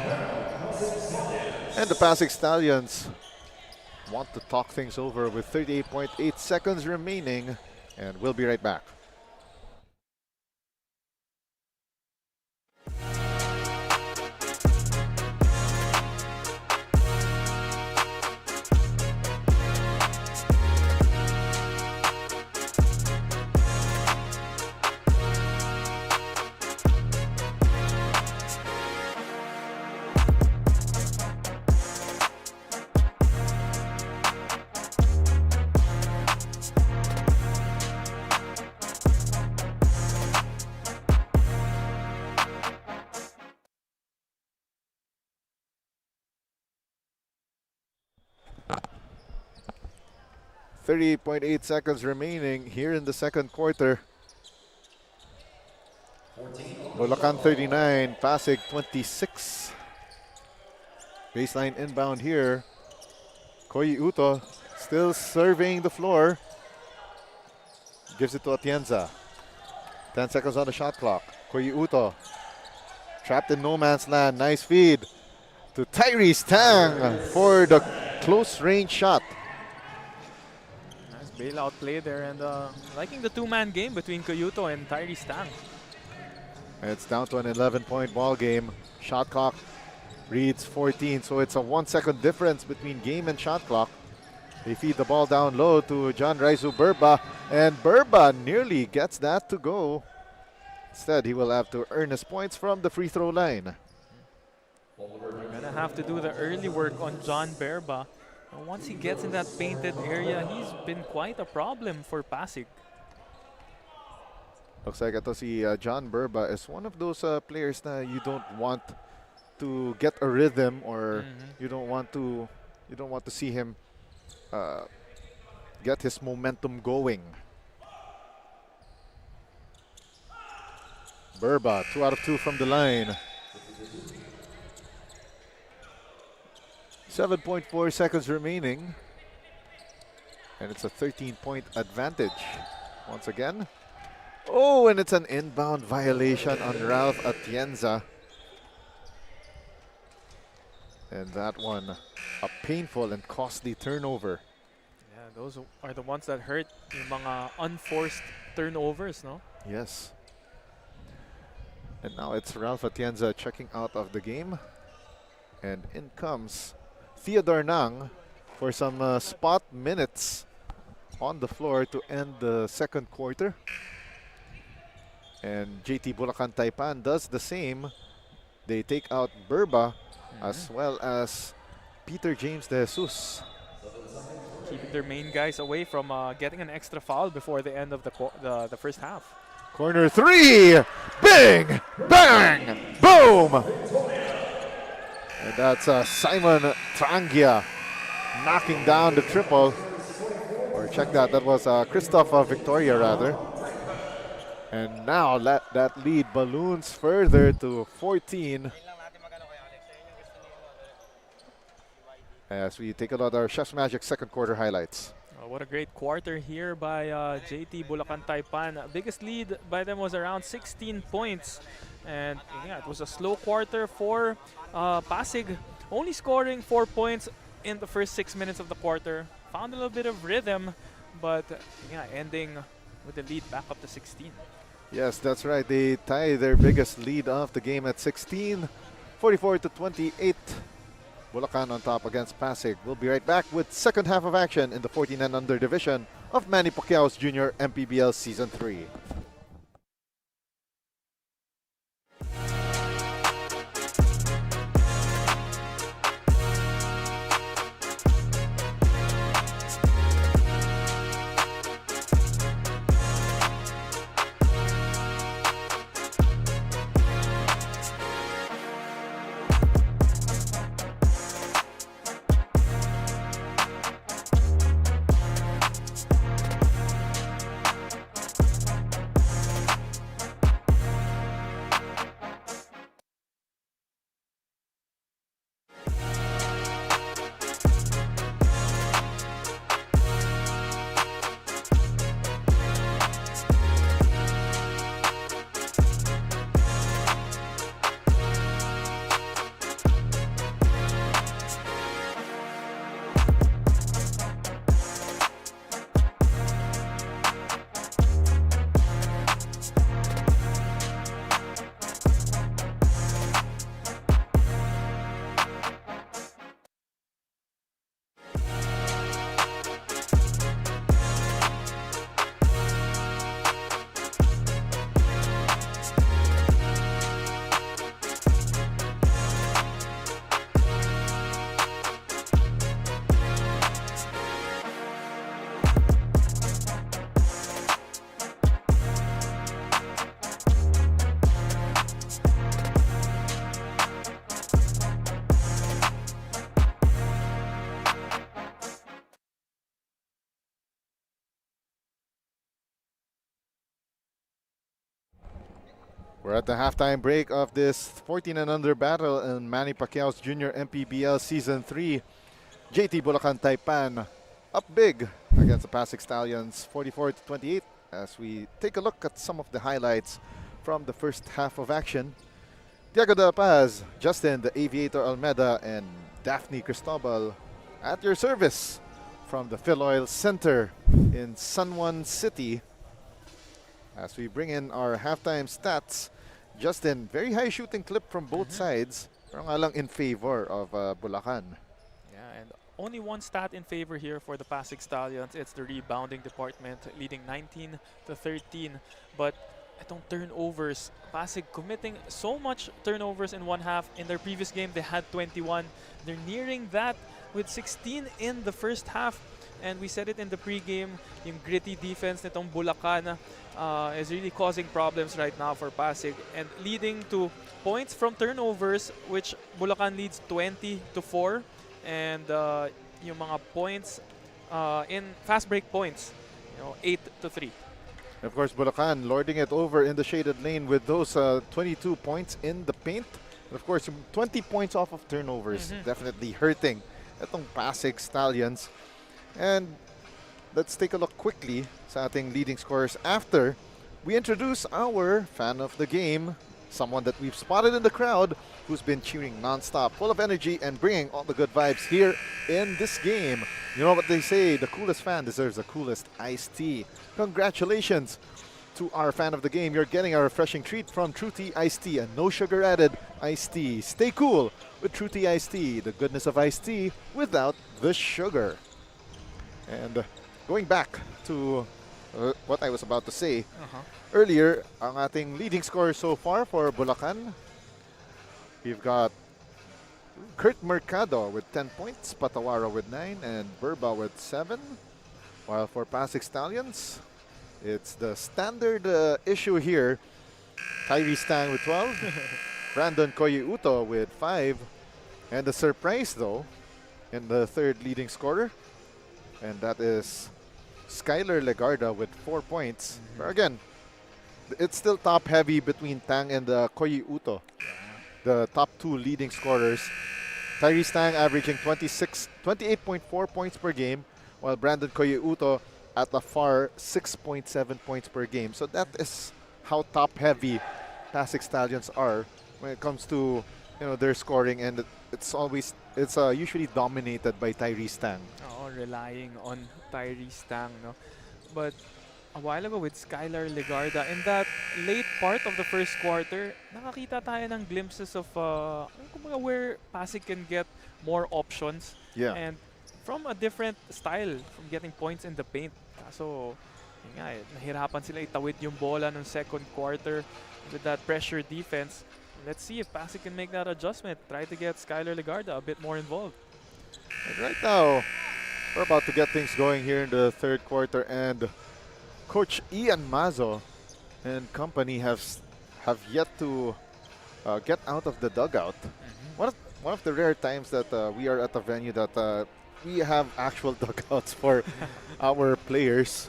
And the PASIG Stallions want to talk things over with 38.8 seconds remaining. And we'll be right back. .8 seconds remaining here in the second quarter. Bulacan 39, Pasig 26. Baseline inbound here. Koyi Uto still surveying the floor. Gives it to Atienza. 10 seconds on the shot clock. Koyi Uto trapped in no man's land. Nice feed to Tyrese Tang for the close range shot. Nice bailout play there, and liking the two-man game between Koyuto and Tyrese Tang. It's down to an 11-point ball game. Shot clock reads 14, so it's a 1 second difference between game and shot clock. They feed the ball down low to John Raizu Burba, and Burba nearly gets that to go. Instead, he will have to earn his points from the free throw line. You're gonna have to do the early work on John Berba. And once he gets in that painted area, he's been quite a problem for Pasig. Looks like ito si John Burba is one of those players na you don't want to get a rhythm, or you don't want to see him get his momentum going. Burba, 2 out of 2 from the line. 7.4 seconds remaining. And it's a 13-point advantage. Once again. Oh, and it's an inbound violation on Ralph Atienza. And that one, a painful and costly turnover. Yeah, those are the ones that hurt, yung mga unforced turnovers, no? Yes. And now it's Ralph Atienza checking out of the game. And in comes Theodore Nang for some spot minutes on the floor to end the second quarter. And JT Bulacan Taipan does the same. They take out Burba as well as Peter James de Jesus. Keeping their main guys away from getting an extra foul before the end of the first half. Corner three! Bing! Bang! Boom! And that's Simon Trangia knocking down the triple. Or check that, that was Christoph Victoria rather. And now that lead balloons further to 14. As we take a look at our Chef's Magic second quarter highlights. What a great quarter here by JT Bulacan Taipan. Biggest lead by them was around 16 points. And yeah, it was a slow quarter for Pasig. Only scoring 4 points in the first 6 minutes of the quarter. Found a little bit of rhythm, but yeah, ending with the lead back up to 16. Yes, that's right. They tie their biggest lead of the game at 16. 44-28. Bulacan on top against Pasig. We'll be right back with second half of action in the 14 and under division of Manny Pacquiao's Junior MPBL Season 3. We're at the halftime break of this 14 and under battle in Manny Pacquiao's Junior MPBL Season 3. JT Bulacan Taipan up big against the PASIG Stallions 44-28 as we take a look at some of the highlights from the first half of action. Diego de Paz, Justin the Aviator Almeida, and Daphne Cristobal at your service from the Fil-Oil Center in San Juan City. As we bring in our halftime stats, Justin, very high shooting clip from both sides, pero nga lang in favor of Bulacan. Yeah, and only one stat in favor here for the PASIG Stallions. It's the rebounding department, leading 19-13. But itong turnovers, PASIG committing so much turnovers in one half. In their previous game, they had 21. They're nearing that with 16 in the first half. And we said it in the pregame, yung gritty defense nitong Bulacan is really causing problems right now for PASIG and leading to points from turnovers, which Bulacan leads 20-4. And yung mga points in fast break points, 8-3. Of course, Bulacan lording it over in the shaded lane with those 22 points in the paint. And of course, 20 points off of turnovers, definitely hurting itong PASIG Stallions. And let's take a look quickly sa ating leading scorers after we introduce our fan of the game, someone that we've spotted in the crowd who's been cheering non-stop, full of energy and bringing all the good vibes here in this game. You know what they say, the coolest fan deserves the coolest iced tea. Congratulations to our fan of the game. You're getting a refreshing treat from True Tea Iced Tea, and no sugar added iced tea. Stay cool with True Tea Iced Tea, the goodness of iced tea without the sugar. And going back to what I was about to say earlier, ang ating leading scorer so far for Bulacan, we've got Kurt Mercado with 10 points, Patawara with 9, and Burba with 7. While for PASIG Stallions, it's the standard issue here. Tyree Stang with 12, Brandon Koyuto with 5, and the surprise though in the third leading scorer, and that is Skylar Legarda with 4 points. But again, it's still top heavy between Tang and Koyuto, the top two leading scorers. Tyrese Tang averaging 28.4 points per game, while Brandon Koyuto at a far 6.7 points per game. So that is how top heavy PASIG Stallions are when it comes to their scoring, and it's usually dominated by Tyrese Tang. Relying on Tyrese Tang, no? But a while ago with Skylar Legarda, in that late part of the first quarter, nakakita tayo ng glimpses of where PASIG can get more options. Yeah. And from a different style, from getting points in the paint. So, nahirapan sila itawid yung bola ng second quarter with that pressure defense. Let's see if PASIG can make that adjustment. Try to get Skylar Legarda a bit more involved. And right now, we're about to get things going here in the third quarter, and Coach Ian Mazo and company have yet to get out of the dugout. One of the rare times that we are at a venue that we have actual dugouts for our players.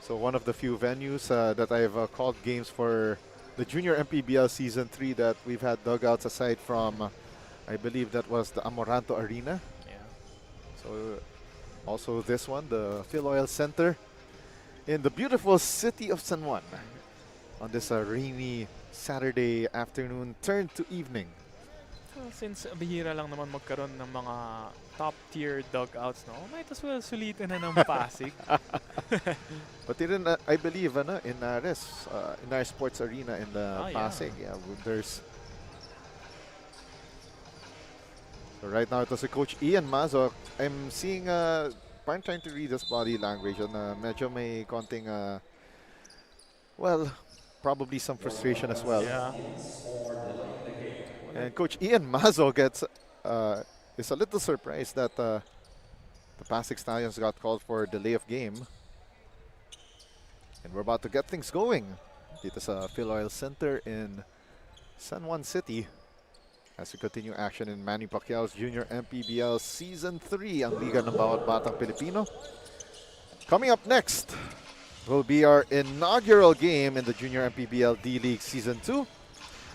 So one of the few venues that I've called games for the Junior MPBL Season 3 that we've had dugouts aside from, I believe that was the Amoranto Arena. So also this one, the Fil-Oil Center in the beautiful city of San Juan on this rainy Saturday afternoon turned to evening. Well, since bihira lang naman magkaroon ng mga top-tier dugouts, no, might as well sulitin na ng PASIG. But even, I believe in our sports arena in the PASIG, there's. So right now, it was Coach Ian Mazo. I'm seeing, I'm trying to read his body language, and medyo may konting, probably some frustration as well. Yeah. And Coach Ian Mazo is a little surprised that the PASIG Stallions got called for delay of game. And we're about to get things going. Dito sa Fil-Oil Center in San Juan City. As we continue action in Manny Pacquiao's Junior MPBL Season 3, ang liga ng bawat batang Pilipino. Coming up next, will be our inaugural game in the Junior MPBL D-League Season 2.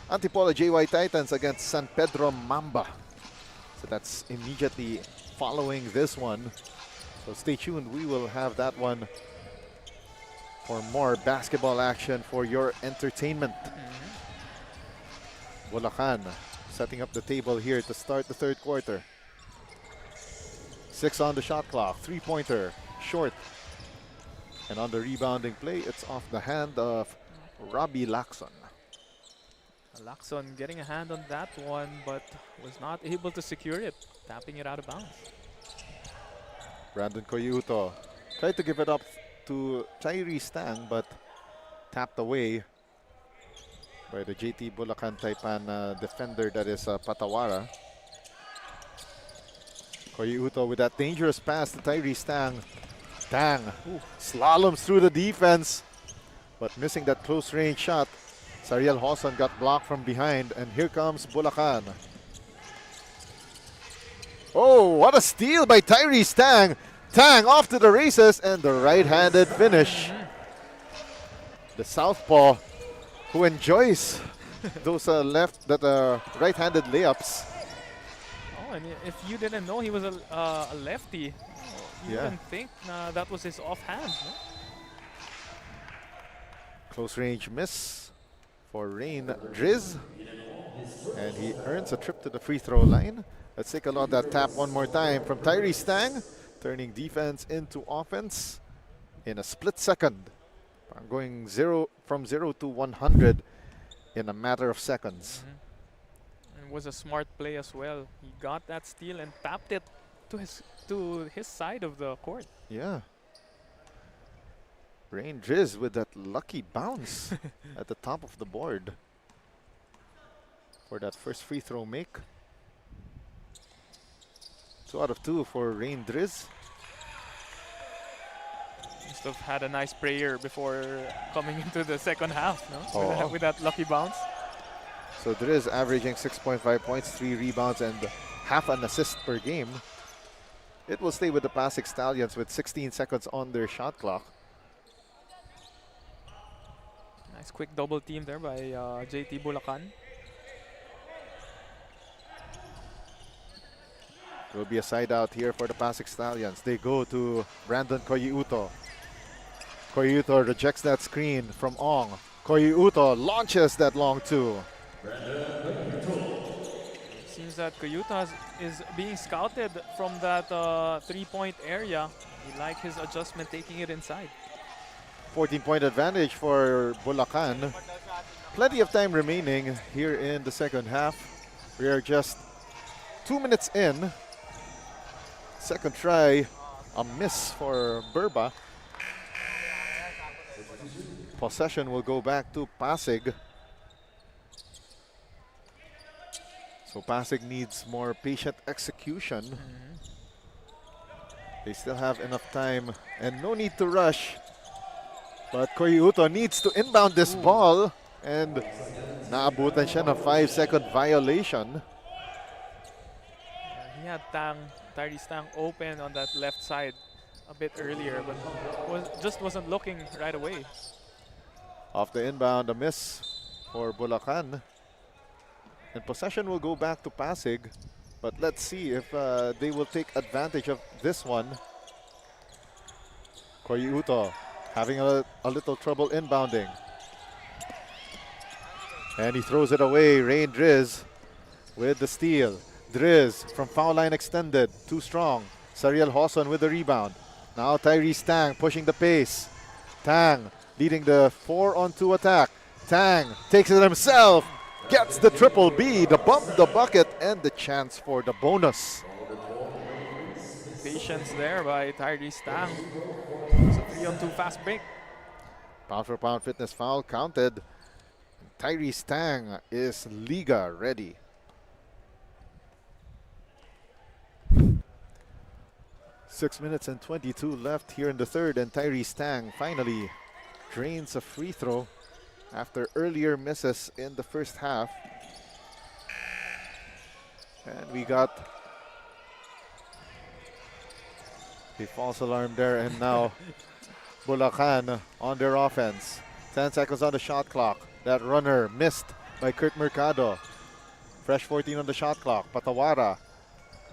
Antipolo JY Titans against San Pedro Mamba. So that's immediately following this one. So stay tuned. We will have that one for more basketball action for your entertainment. Bulacan setting up the table here to start the third quarter. 6 on the shot clock. Three-pointer. Short. And on the rebounding play, it's off the hand of Robbie Lacson. Lacson getting a hand on that one, but was not able to secure it, tapping it out of bounds. Brandon Coyuto tried to give it up to Tyree Stang, but tapped away by the JT Bulacan Taipan defender, that is Patawara. Coyuto with that dangerous pass to Tyree Stang. Stang slaloms through the defense, but missing that close range shot. Sariel Hoson got blocked from behind, and here comes Bulacan. Oh, what a steal by Tyree Stang. Tang off to the races, and the right-handed finish. The southpaw who enjoys those right-handed layups. Oh, and if you didn't know he was a lefty, you wouldn't think that was his offhand. No? Close range miss for Rain Driz, and he earns a trip to the free throw line. Let's take a look at that tap one more time from Tyree Stang, turning defense into offense in a split second. Going from 0 to 100 in a matter of seconds. It was a smart play as well. He got that steal and tapped it to his side of the court. Yeah. Rain Driz with that lucky bounce at the top of the board for that first free throw make. 2 out of 2 for Rain Driz. Must have had a nice prayer before coming into the second half, no? With that lucky bounce. So Driz averaging 6.5 points, 3 rebounds, and half an assist per game. It will stay with the PASIG Stallions with 16 seconds on their shot clock. Nice quick double team there by JT Bulacan. There will be a side out here for the PASIG Stallions. They go to Brandon Coyuto. Coyuto rejects that screen from Ong. Coyuto launches that long two. Seems that Coyuto is being scouted from that 3-point area. We like his adjustment, taking it inside. 14-point advantage for Bulacan. Plenty of time remaining here in the second half. We are just 2 minutes in. Second try, a miss for Burba. Possession will go back to PASIG. So PASIG needs more patient execution. They still have enough time and no need to rush. But Coyuto needs to inbound this ball, and naabutan siya ng 5-second violation. He had Tyree Stang open on that left side a bit earlier, but just wasn't looking right away. Off the inbound, a miss for Bulacan. And possession will go back to PASIG, but let's see if they will take advantage of this one. Coyuto having a little trouble inbounding. And he throws it away. Rain Driz with the steal. Driz from foul line extended. Too strong. Sariel Hoson with the rebound. Now Tyree Stang pushing the pace. Tang leading the 4-on-2 attack. Tang takes it himself. Gets the triple B, the bump, the bucket, and the chance for the bonus. Patience there by Tyree Stang. It's a 3-on-2 fast break. Pound for pound fitness foul counted. Tyree Stang is Liga ready. Six minutes and 22 left here in the third, and Tyree Stang finally drains a free throw after earlier misses in the first half. And we got a false alarm there, and now Bulacan on their offense. 10 seconds on the shot clock. That runner missed by Kurt Mercado. Fresh 14 on the shot clock. Patawara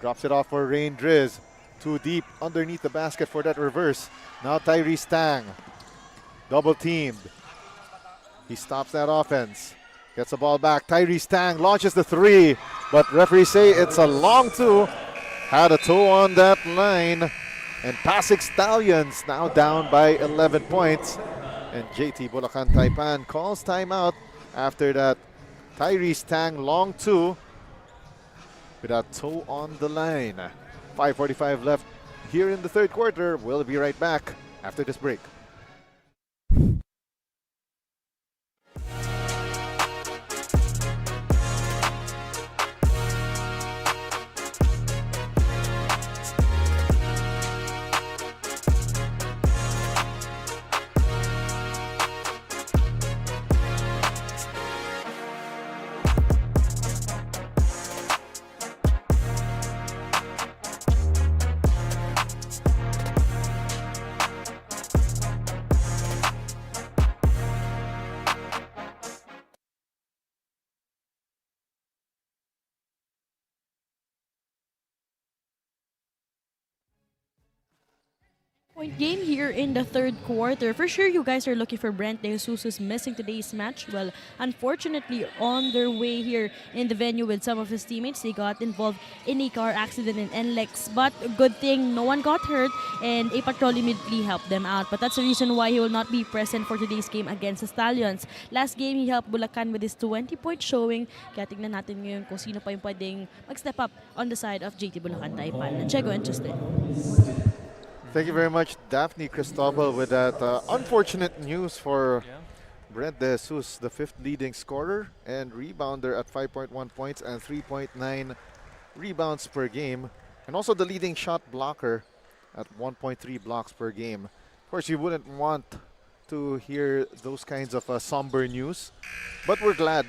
drops it off for Rain Driz. Too deep underneath the basket for that reverse. Now Tyrese Tang. Double teamed. He stops that offense. Gets the ball back. Tyrese Tang launches the three. But referees say it's a long two. Had a toe on that line. And PASIG Stallions now down by 11 points. And JT Bulacan Taipan calls timeout after that Tyrese Tang long two with a toe on the line. 5:45 left here in the third quarter. We'll be right back after this break. Point game here in the third quarter. For sure, you guys are looking for Brent De Jesus, who's missing today's match. Well, unfortunately, on their way here in the venue with some of his teammates, they got involved in a car accident in NLEX. But good thing no one got hurt, and a patrol immediately helped them out. But that's the reason why he will not be present for today's game against the Stallions. Last game, he helped Bulacan with his 20-point showing. Kaya tignan natin ngayon kung sino pa yung pwedeng mag-step up on the side of JT Bulacan Taipan. Chego and Justin. Thank you very much, Daphne Cristobal, with that unfortunate news for Brent De Jesus, the fifth leading scorer and rebounder at 5.1 points and 3.9 rebounds per game. And also the leading shot blocker at 1.3 blocks per game. Of course, you wouldn't want to hear those kinds of somber news, but we're glad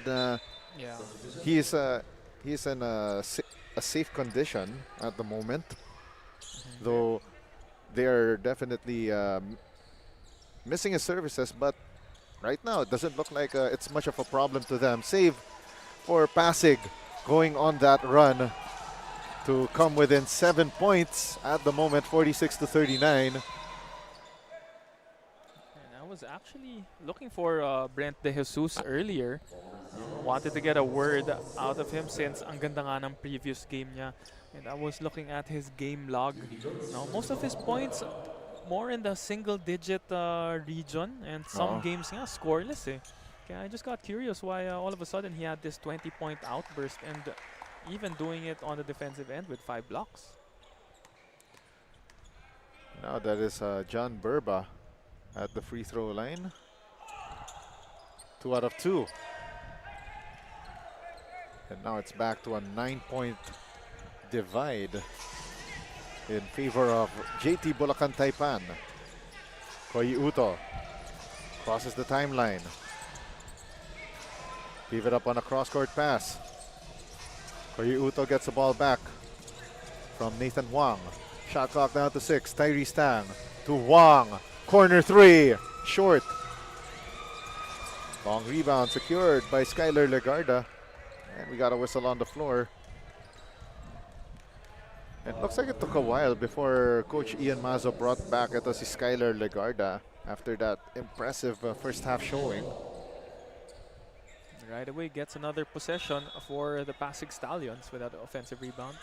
he's in a safe condition at the moment, though they are definitely missing his services, but right now it doesn't look like it's much of a problem to them, save for PASIG going on that run to come within 7 points at the moment, 46-39. And I was actually looking for Brent De Jesus earlier. Wanted to get a word out of him since ang ganda nga ng previous game niya. And I was looking at his game log. Now, most of his points more in the single-digit region, and some games nga scoreless. Okay, I just got curious why all of a sudden he had this 20-point outburst, and even doing it on the defensive end with 5 blocks. Now that is John Burba at the free throw line. 2 out of 2. And now it's back to a 9-point divide in favor of JT Bulacan Taipan. Koy Uto crosses the timeline. Give it up on a cross-court pass. Koy Uto gets the ball back from Nathan Huang. Shot clock down to 6. Tyrese Tang to Huang. Corner 3. Short. Long rebound secured by Skylar Legarda. And we got a whistle on the floor. It looks like it took a while before Coach Ian Mazo brought back ito si Skylar Legarda after that impressive first half showing. Right away gets another possession for the PASIG Stallions without an offensive rebound.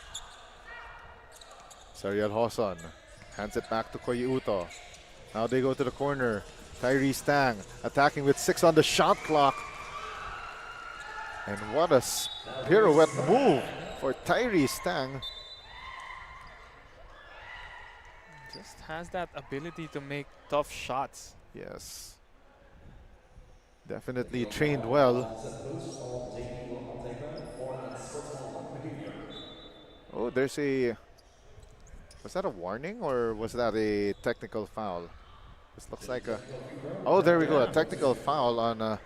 Sariel Hoson hands it back to Koy Uto. Now they go to the corner. Tyrese Tang attacking with 6 on the shot clock. And what a pirouette move for Tyrese Tang. Just has that ability to make tough shots. Yes. Definitely trained well. Oh, there's a... Was that a warning or was that a technical foul? This looks like a... Oh, there we go. A technical foul on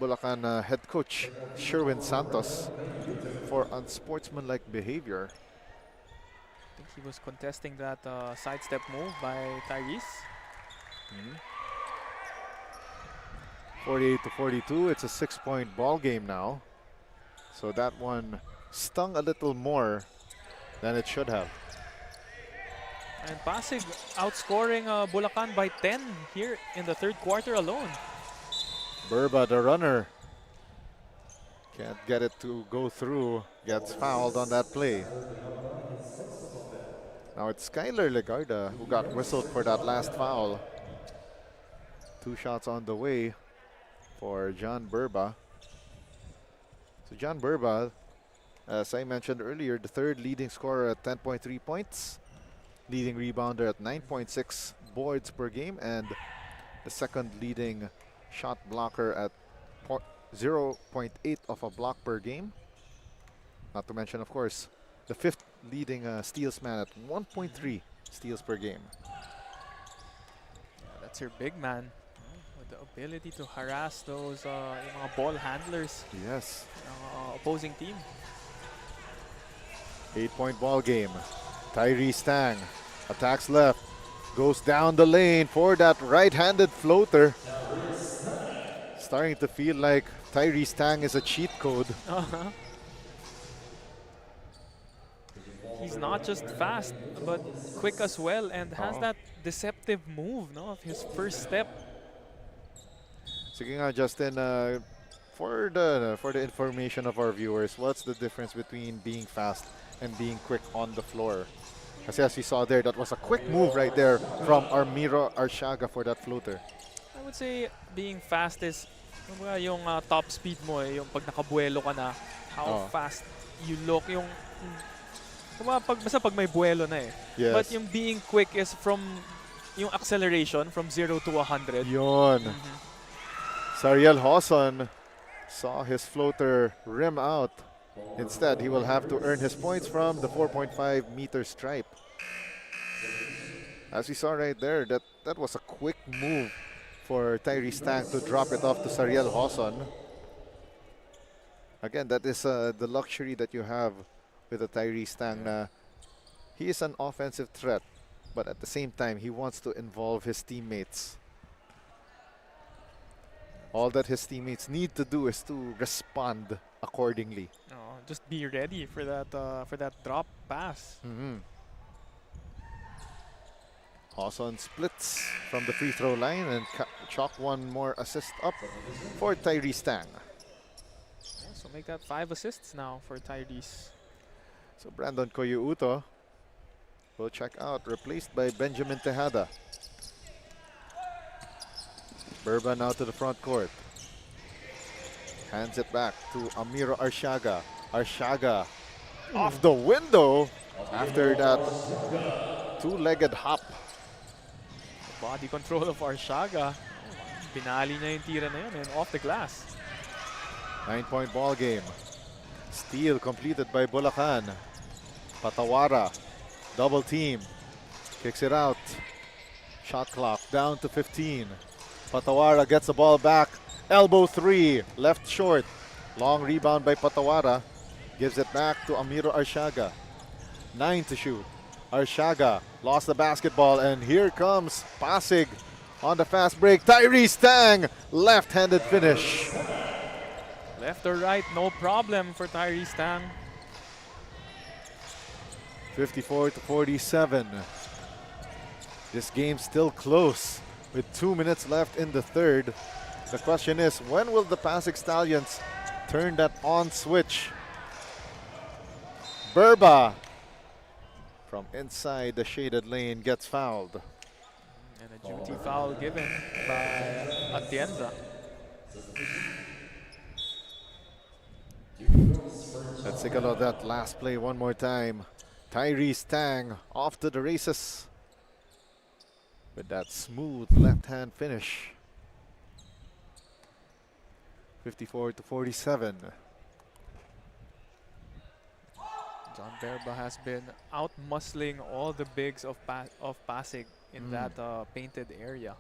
Bulacan head coach Sherwin Santos for unsportsmanlike behavior. I think he was contesting that sidestep move by Tyrese. 48 to 42. It's a 6-point ball game now. So that one stung a little more than it should have. And Pasig outscoring Bulacan by 10 here in the third quarter alone. Burba, the runner, can't get it to go through. Gets fouled on that play. Now it's Skylar Legarda who got whistled for that last foul. 2 shots on the way for John Burba. So John Burba, as I mentioned earlier, the third leading scorer at 10.3 points, leading rebounder at 9.6 boards per game, and the second leading shot blocker at 0.8 of a block per game. Not to mention, of course, the fifth leading steals man at 1.3 steals per game. That's your big man with the ability to harass those yung mga ball handlers. Yes. Opposing team. 8-point ball game. Tyrese Tang attacks left, goes down the lane for that right-handed floater. Starting to feel like Tyrese Tang is a cheat code. He's not just fast, but quick as well, and has that deceptive move, no, of his first step. Sige nga, Justin, for the information of our viewers, what's the difference between being fast and being quick on the floor? Kasi as we saw there, that was a quick move right there from Armiro Arsiaga for that floater. I would say being fast is yung top speed mo, yung pag nakabuelo ka na, how fast you look, yung basta pag may buelo na eh. Yes. But yung being quick is from yung acceleration from 0 to 100. Yon. Sariel Hawson saw his floater rim out. Instead, he will have to earn his points from the 4.5 meter stripe. As we saw right there, that was a quick move for Tyrese Tang to drop it off to Sariel Hawson. Again, that is the luxury that you have with the Tyrese Tang. He is an offensive threat, but at the same time, he wants to involve his teammates. All that his teammates need to do is to respond accordingly. Just be ready for that drop pass. Hawson splits from the free throw line and chalk one more assist up for Tyrese Tang. So make that 5 assists now for Tyrese. So Brandon Koyuuto will check out, replaced by Benjamin Tejada. Burba now to the front court. Hands it back to Amiro Arsiaga. Arsiaga off the window after that two-legged hop. Body control of Arsiaga. Binali niya yung tira na yun and off the glass. 9-point ball game. Steal completed by Bulacan. Patawara, double team, kicks it out. Shot clock down to 15. Patawara gets the ball back. Elbow 3, left short. Long rebound by Patawara. Gives it back to Amiro Arsiaga. 9 to shoot. Arsiaga lost the basketball, and here comes Pasig on the fast break. Tyrese Tang, left-handed finish. Left or right, no problem for Tyrese Tang. 54 to 47. This game still close with 2 minutes left in the third. The question is, when will the Pasig Stallions turn that on switch? Burba from inside the shaded lane gets fouled. And a duty foul given by Atienza. Let's take a look at that last play one more time. Tyrese Tang off to the races with that smooth left-hand finish. 54 to 47. John Berba has been out-muscling all the bigs of Pasig in that painted area.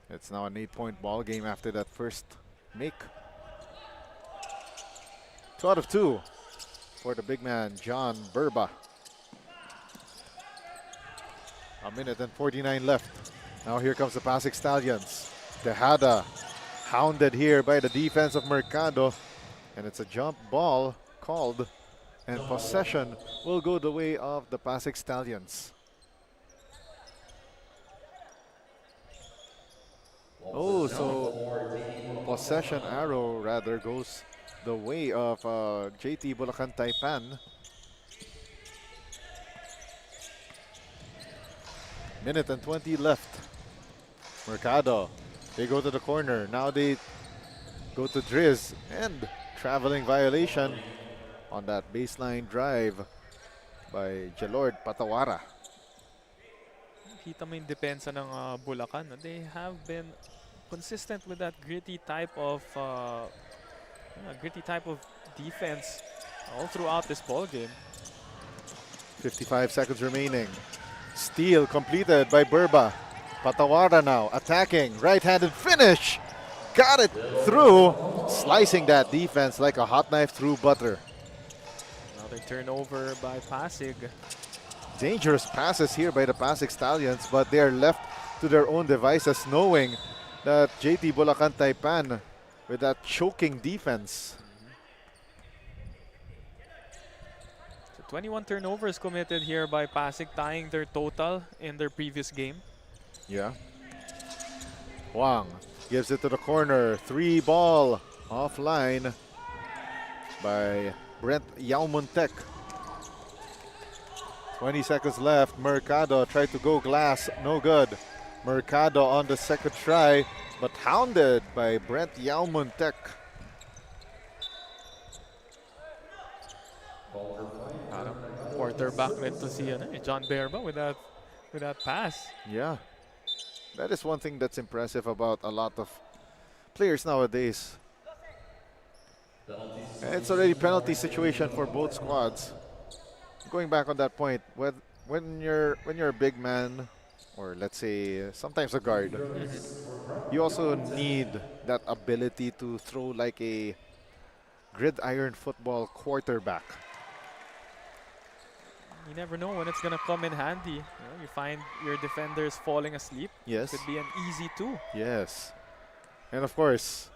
It's now an 8-point ball game after that first make. 2 out of 2 for the big man, John Burba. A minute and 49 left. Now here comes the Pasig Stallions. Tejada hounded here by the defense of Mercado. And it's a jump ball called. And possession will go the way of the PASIG Stallions. Oh, so possession arrow rather goes the way of JT Bulacan Taipan. Minute and 20 left. Mercado, they go to the corner. Now they go to Driz and traveling violation on that baseline drive by Jalord Patawara. Kita mo yung depensa ng Bulacan. They have been consistent with that gritty type of defense all throughout this ball game. 55 seconds remaining. Steal completed by Burba. Patawara now attacking. Right-handed finish. Got it through. Slicing that defense like a hot knife through butter. Another turnover by Pasig. Dangerous passes here by the PASIG Stallions, but they are left to their own devices, knowing that JT Bulacan Taipan with that choking defense. So 21 turnovers committed here by Pasig, tying their total in their previous game. Yeah. Juan gives it to the corner. 3-ball offline by Brent Yaumontek. 20 seconds left. Mercado tried to go glass. No good. Mercado on the second try, but hounded by Brent Yaumontek. Quarterback rin to si John Berba with that pass. Yeah. That is one thing that's impressive about a lot of players nowadays. And it's already penalty situation for both squads. Going back on that point, when you're a big man, or let's say sometimes a guard, you also need that ability to throw like a gridiron football quarterback. You never know when it's gonna come in handy. You find your defenders falling asleep. Yes. Could be an easy 2. Yes. And of course,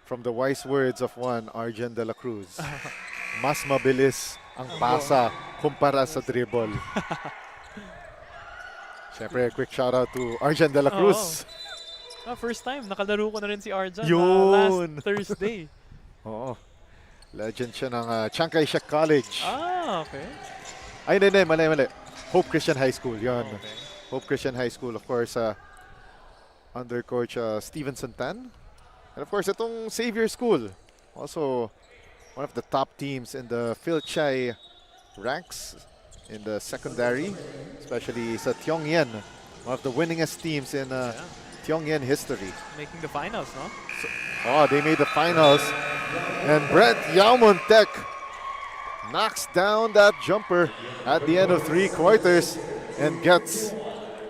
from the wise words of one, Arjen de la Cruz, mas mabilis ang pasa kumpara sa dribble. Siyempre, a quick shout out to Arjen de la Cruz. First time, nakalaro ko na rin si Arjan Yun. last Thursday. Oo. Legend siya ng Chiang Kai-shek College. Okay. Ay, hindi, mali. Hope Christian High School, yon. Okay. Hope Christian High School, of course, under coach Steven Santan. And of course, itong Xavier School, also one of the top teams in the Phil-Chai ranks in the secondary, especially sa Tiongyen, one of the winningest teams in Tiongyen history. Making the finals, no? They made the finals. And Brent Yaumontek knocks down that jumper at the end of 3 quarters and gets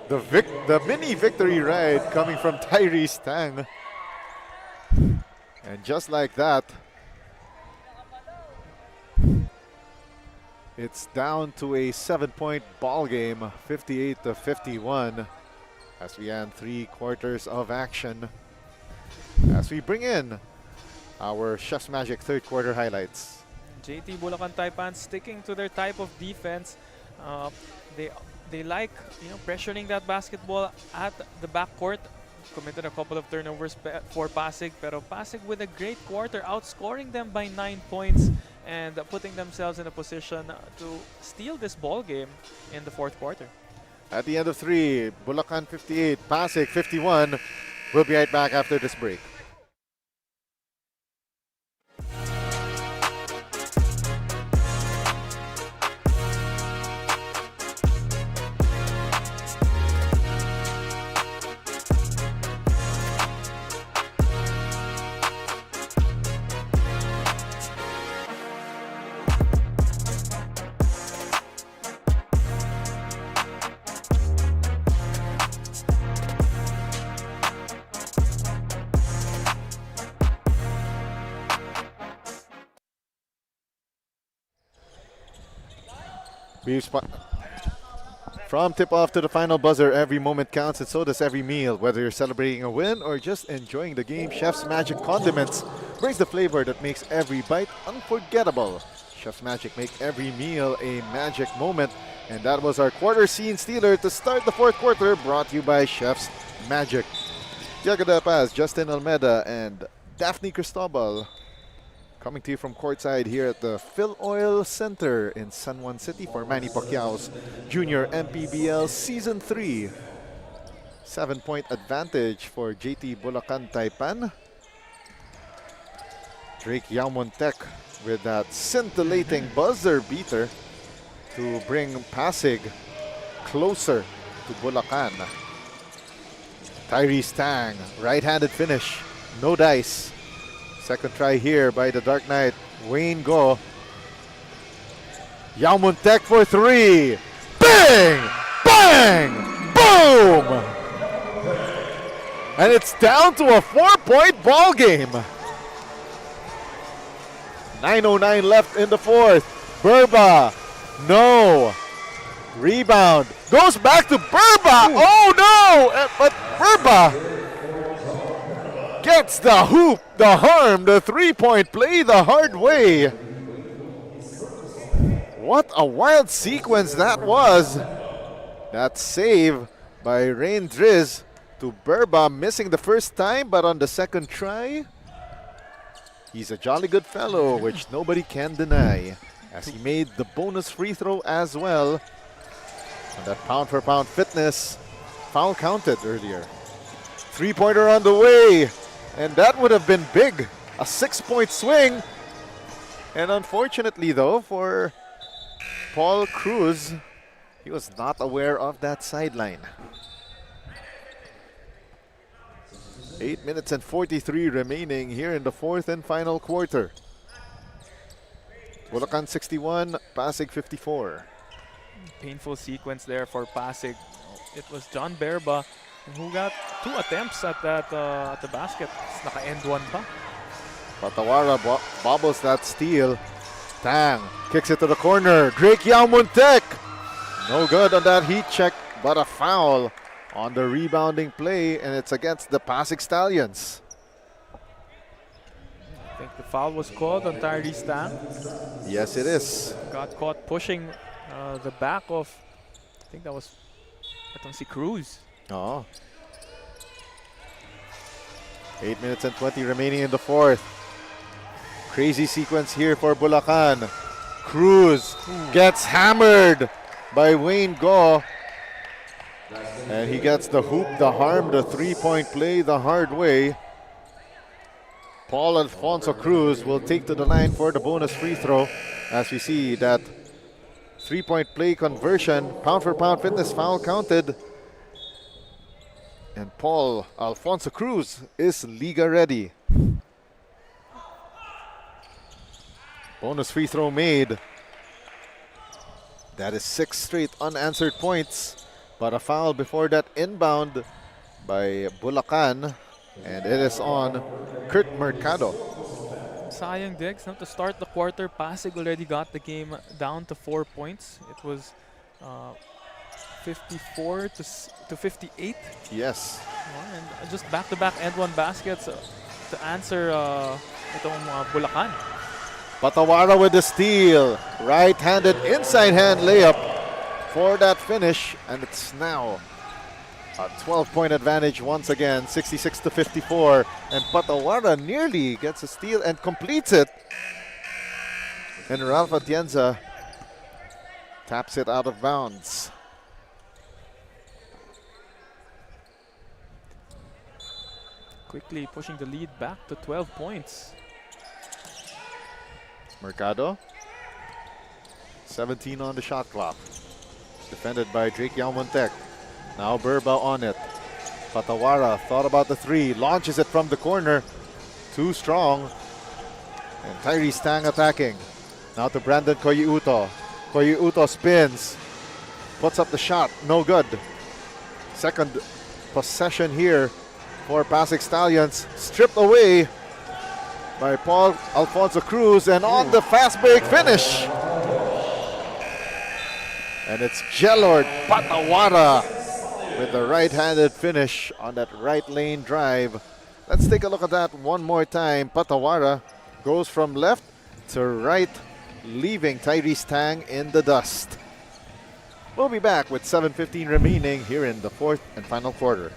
the mini victory ride coming from Tyrese Tang. And just like that, it's down to a 7-point ball game, 58-51, as we end 3 quarters of action. As we bring in our Chef's Magic third quarter highlights. JT Bulacan Taipan sticking to their type of defense. They like pressuring that basketball at the backcourt. Committed a couple of turnovers for Pasig, pero Pasig with a great quarter, outscoring them by 9 points and putting themselves in a position to steal this ball game in the fourth quarter. At the end of 3, Bulacan 58, Pasig 51. We'll be right back after this break. From tip-off to the final buzzer, every moment counts and so does every meal. Whether you're celebrating a win or just enjoying the game, Chef's Magic Condiments brings the flavor that makes every bite unforgettable. Chef's Magic make every meal a magic moment. And that was our quarter scene stealer to start the fourth quarter, brought to you by Chef's Magic. Diego de Paz, Justin Almeida, and Daphne Cristobal coming to you from courtside here at the Fil-Oil Center in San Juan City for Manny Pacquiao's Junior MPBL Season 3. 7-point advantage for JT Bulacan Taipan. Drake Yaumontek with that scintillating buzzer beater to bring Pasig closer to Bulacan. Tyrese Tang, right-handed finish, no dice. Second try here by the Dark Knight, Wayne Go. Yaumontek for three. Bang! Bang! Boom! And it's down to a 4-point ball game. 9:09 left in the fourth. Burba, no. Rebound, goes back to Burba. Oh no! But Burba gets the hoop, the harm, the three-point play the hard way. What a wild sequence that was. That save by Rain Driz to Burba, missing the first time, but on the second try, he's a jolly good fellow, which nobody can deny, as he made the bonus free throw as well. And that pound-for-pound fitness foul counted earlier. Three-pointer on the way, and that would have been big. A 6-point swing. And unfortunately, though, for Paul Cruz, he was not aware of that sideline. 8 minutes and 43 remaining here in the fourth and final quarter. Bulacan 61, Pasig 54. Painful sequence there for Pasig. It was John Berba who got 2 attempts at that at the basket. Naka-end one pa. Patawara bobbles that steal. Tang kicks it to the corner. Drake Yaumontek, no good on that heat check, but a foul on the rebounding play, and it's against the Pasig Stallions. I think the foul was called on Tyrese Tang. Yes, it is. Got caught pushing the back of, I think that was, I don't see, Cruz. Oh. 8 minutes and 20 remaining in the fourth. Crazy sequence here for Bulacan. Cruz gets hammered by Wayne Go. And he gets the hoop, the harm, the three-point play the hard way. Paul Alfonso Cruz will take to the line for the bonus free throw, as we see that three-point play conversion, pound-for-pound fitness foul counted. And Paul Alfonso Cruz is Liga ready. Bonus free throw made. That is 6 straight unanswered points, but a foul before that inbound by Bulacan, and it is on Kurt Mercado. Sayang, Diggs, not to start the quarter. Pasig already got the game down to 4 points. It was 54 to 58. Yes. And just back-to-back end-one baskets to answer itong Bulacan. Patawara with the steal. Right-handed inside hand layup for that finish, and it's now a 12-point advantage once again, 66 to 54. And Patawara nearly gets a steal and completes it. And Ralph Atienza taps it out of bounds. Quickly pushing the lead back to 12 points. Mercado, 17 on the shot clock. Defended by Drake Yaumontek. Now Burba on it. Patawara thought about the three, launches it from the corner. Too strong. And Tyrese Tang attacking. Now to Brandon Koyuto. Koyuto spins. Puts up the shot, no good. Second possession here for Pasig Stallions. Stripped away by Paul Alfonso Cruz, and on the fast break finish. And it's Jelord Patawara with the right-handed finish on that right lane drive. Let's take a look at that one more time. Patawara goes from left to right, leaving Tyrese Tang in the dust. We'll be back with 7:15 remaining here in the fourth and final quarter.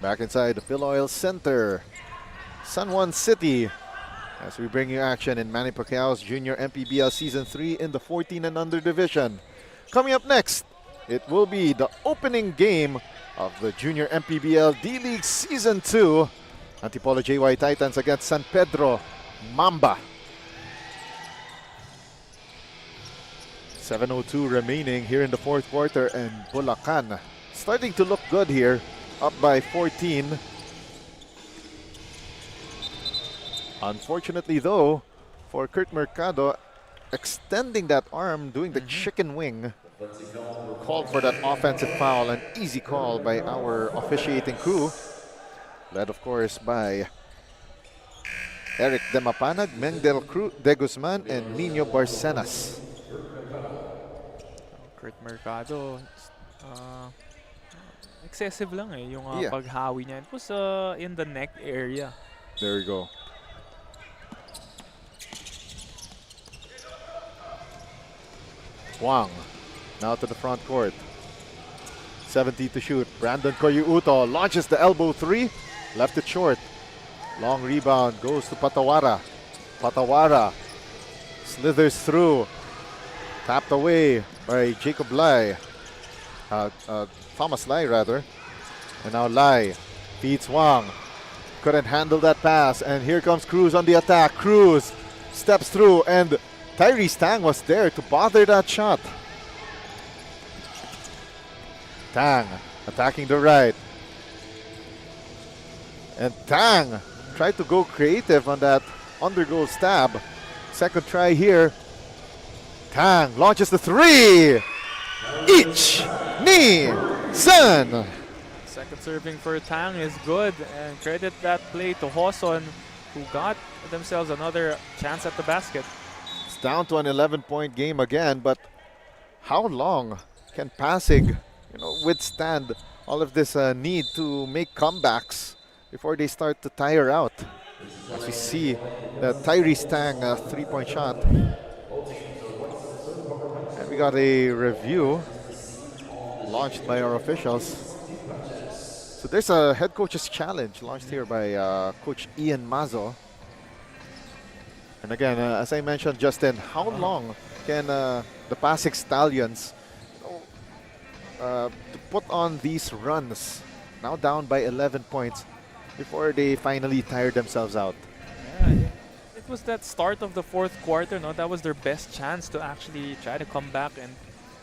Back inside the Fil-Oil Center, San Juan City, as we bring you action in Manny Pacquiao's Junior MPBL Season 3 in the 14 and under division. Coming up next, it will be the opening game of the Junior MPBL D-League Season 2. Antipolo JY Titans against San Pedro Mamba. 7:02 remaining here in the fourth quarter, and Bulacan starting to look good here, up by 14. Unfortunately though, for Kurt Mercado, extending that arm, doing the chicken wing, called for that offensive foul, an easy call by our officiating crew, led of course by Eric Demapanag, Mendel De Guzman, and Nino Barcenas. Kurt Mercado, excessive lang eh, yung Yeah. paghawi niya. It was in the neck area. There we go. Juan now to the front court. 70 to shoot. Brandon Koyuuto launches the elbow three. Left it short. Long rebound goes to Patawara. Patawara slithers through. Tapped away by Jacob Lai. Thomas Lai rather. And now Lai feeds Wang. Couldn't handle that pass. And here comes Cruz on the attack. Cruz steps through, and Tyrese Tang was there to bother that shot. Tang attacking the right. And Tang tried to go creative on that undergoal stab. Second try here. Tang launches the three. Ich Ni San. Second serving for Tang is good, and credit that play to Hoson, who got themselves another chance at the basket. It's down to an 11-point game again, but how long can PASIG, withstand all of this need to make comebacks before they start to tire out? As we see the Tyrese Tang three-point shot. And we got a review launched by our officials. So there's a head coach's challenge launched here by Coach Ian Mazo. And again, as I mentioned, Justin, how long can the PASIG Stallions to put on these runs, now down by 11 points, before they finally tire themselves out? Yeah, it was that start of the fourth quarter, no? That was their best chance to actually try to come back and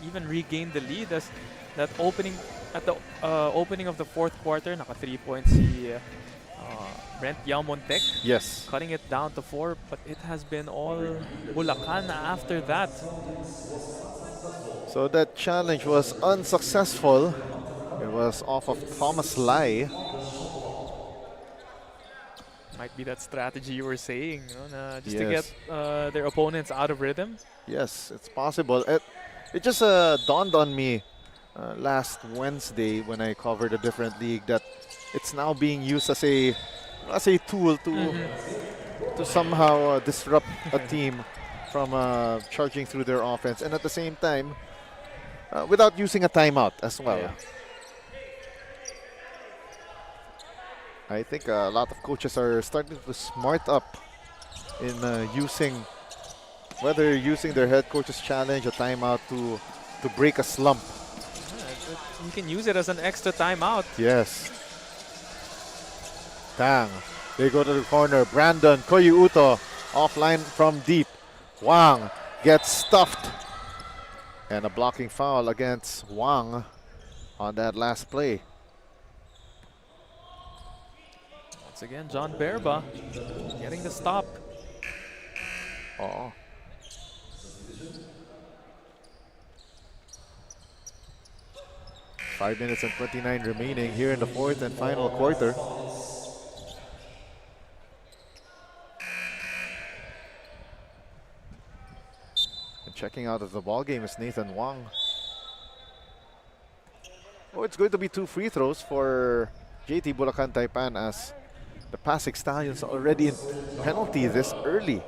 even regain the lead. As that opening at the opening of the fourth quarter, naka 3 points si Brent Yaumontek. Yes. Cutting it down to 4, but it has been all Bulacan after that. So that challenge was unsuccessful. It was off of Thomas Lai. Might be that strategy you were saying, just to Yes. get their opponents out of rhythm. Yes, it's possible. It just dawned on me last Wednesday when I covered a different league that it's now being used as a tool to somehow disrupt a team from charging through their offense, and at the same time without using a timeout as well. Yeah. I think a lot of coaches are starting to smart up in whether using their head coach's challenge, a timeout to break a slump. You can use it as an extra timeout. Yes. Tang They go to the corner. Brandon Koyuuto offline from deep. Wang gets stuffed. And a blocking foul against Wang on that last play. Once again, John Berba getting the stop. Oh. Five minutes and 29 remaining here in the fourth and final quarter. And checking out of the ball game is Nathan Wang. Oh, it's going to be 2 free throws for JT Bulacan Taipan as the PASIG Stallions are already in penalty this early.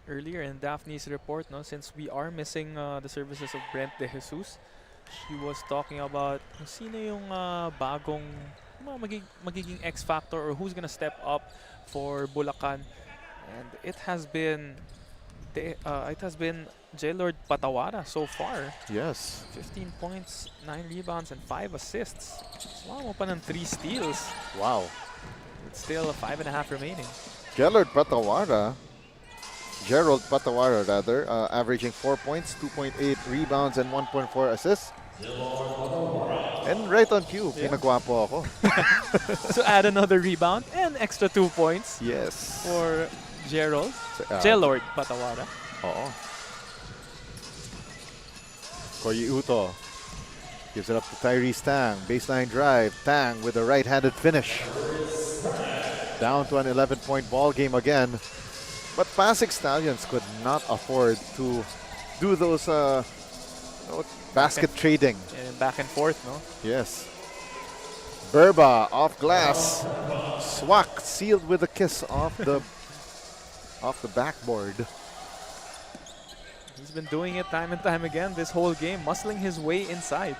Earlier in Daphne's report, no, since we are missing the services of Brent De Jesus, she was talking about kung sino yung bagong magiging X factor or who's gonna step up for Bulacan, and it has been J-Lord Patawara so far. Yes. 15 points, 9 rebounds, and 5 assists. Wow, mo pa ng 3 steals. Wow. It's still 5.5 remaining. Gerald Patawara, rather, averaging 4 points, 2.8 rebounds, and 1.4 assists. And right on cue, pinagwa po ako. So add another rebound and extra 2 points Yes. for Gerald. J-Lord Patawara. Oo. Koyuuto gives it up to Tyrese Tang. Baseline drive. Tang with a right-handed finish. Down to an 11-point ball game again. But PASIG Stallions could not afford to do those basket trading. And back and forth, no? Yes. Berba off glass. Swak sealed with a kiss off the backboard. He's been doing it time and time again this whole game, muscling his way inside.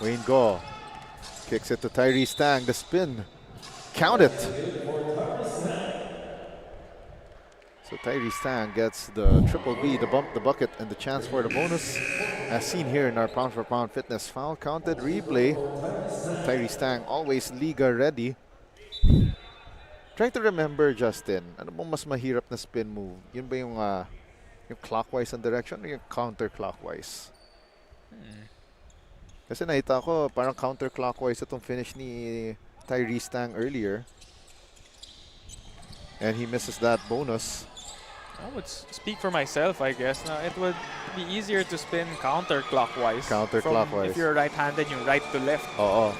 Wayne Go kicks it to Tyrese Tang. The spin. Count it. So Tyrese Tang gets the triple B, the bump, the bucket, and the chance for the bonus. As seen here in our pound for pound fitness foul counted replay. Tyrese Tang always Liga ready. Trying to remember, Justin, ano bang mas mahirap na spin move? Yun ba yung clockwise ang direction o yung counterclockwise? Kasi nakita ko parang counterclockwise itong finish ni Tyrese Tang earlier. And he misses that bonus. I would speak for myself, I guess. It would be easier to spin counterclockwise. Counterclockwise. If you're right-handed, you're right to left. Oo.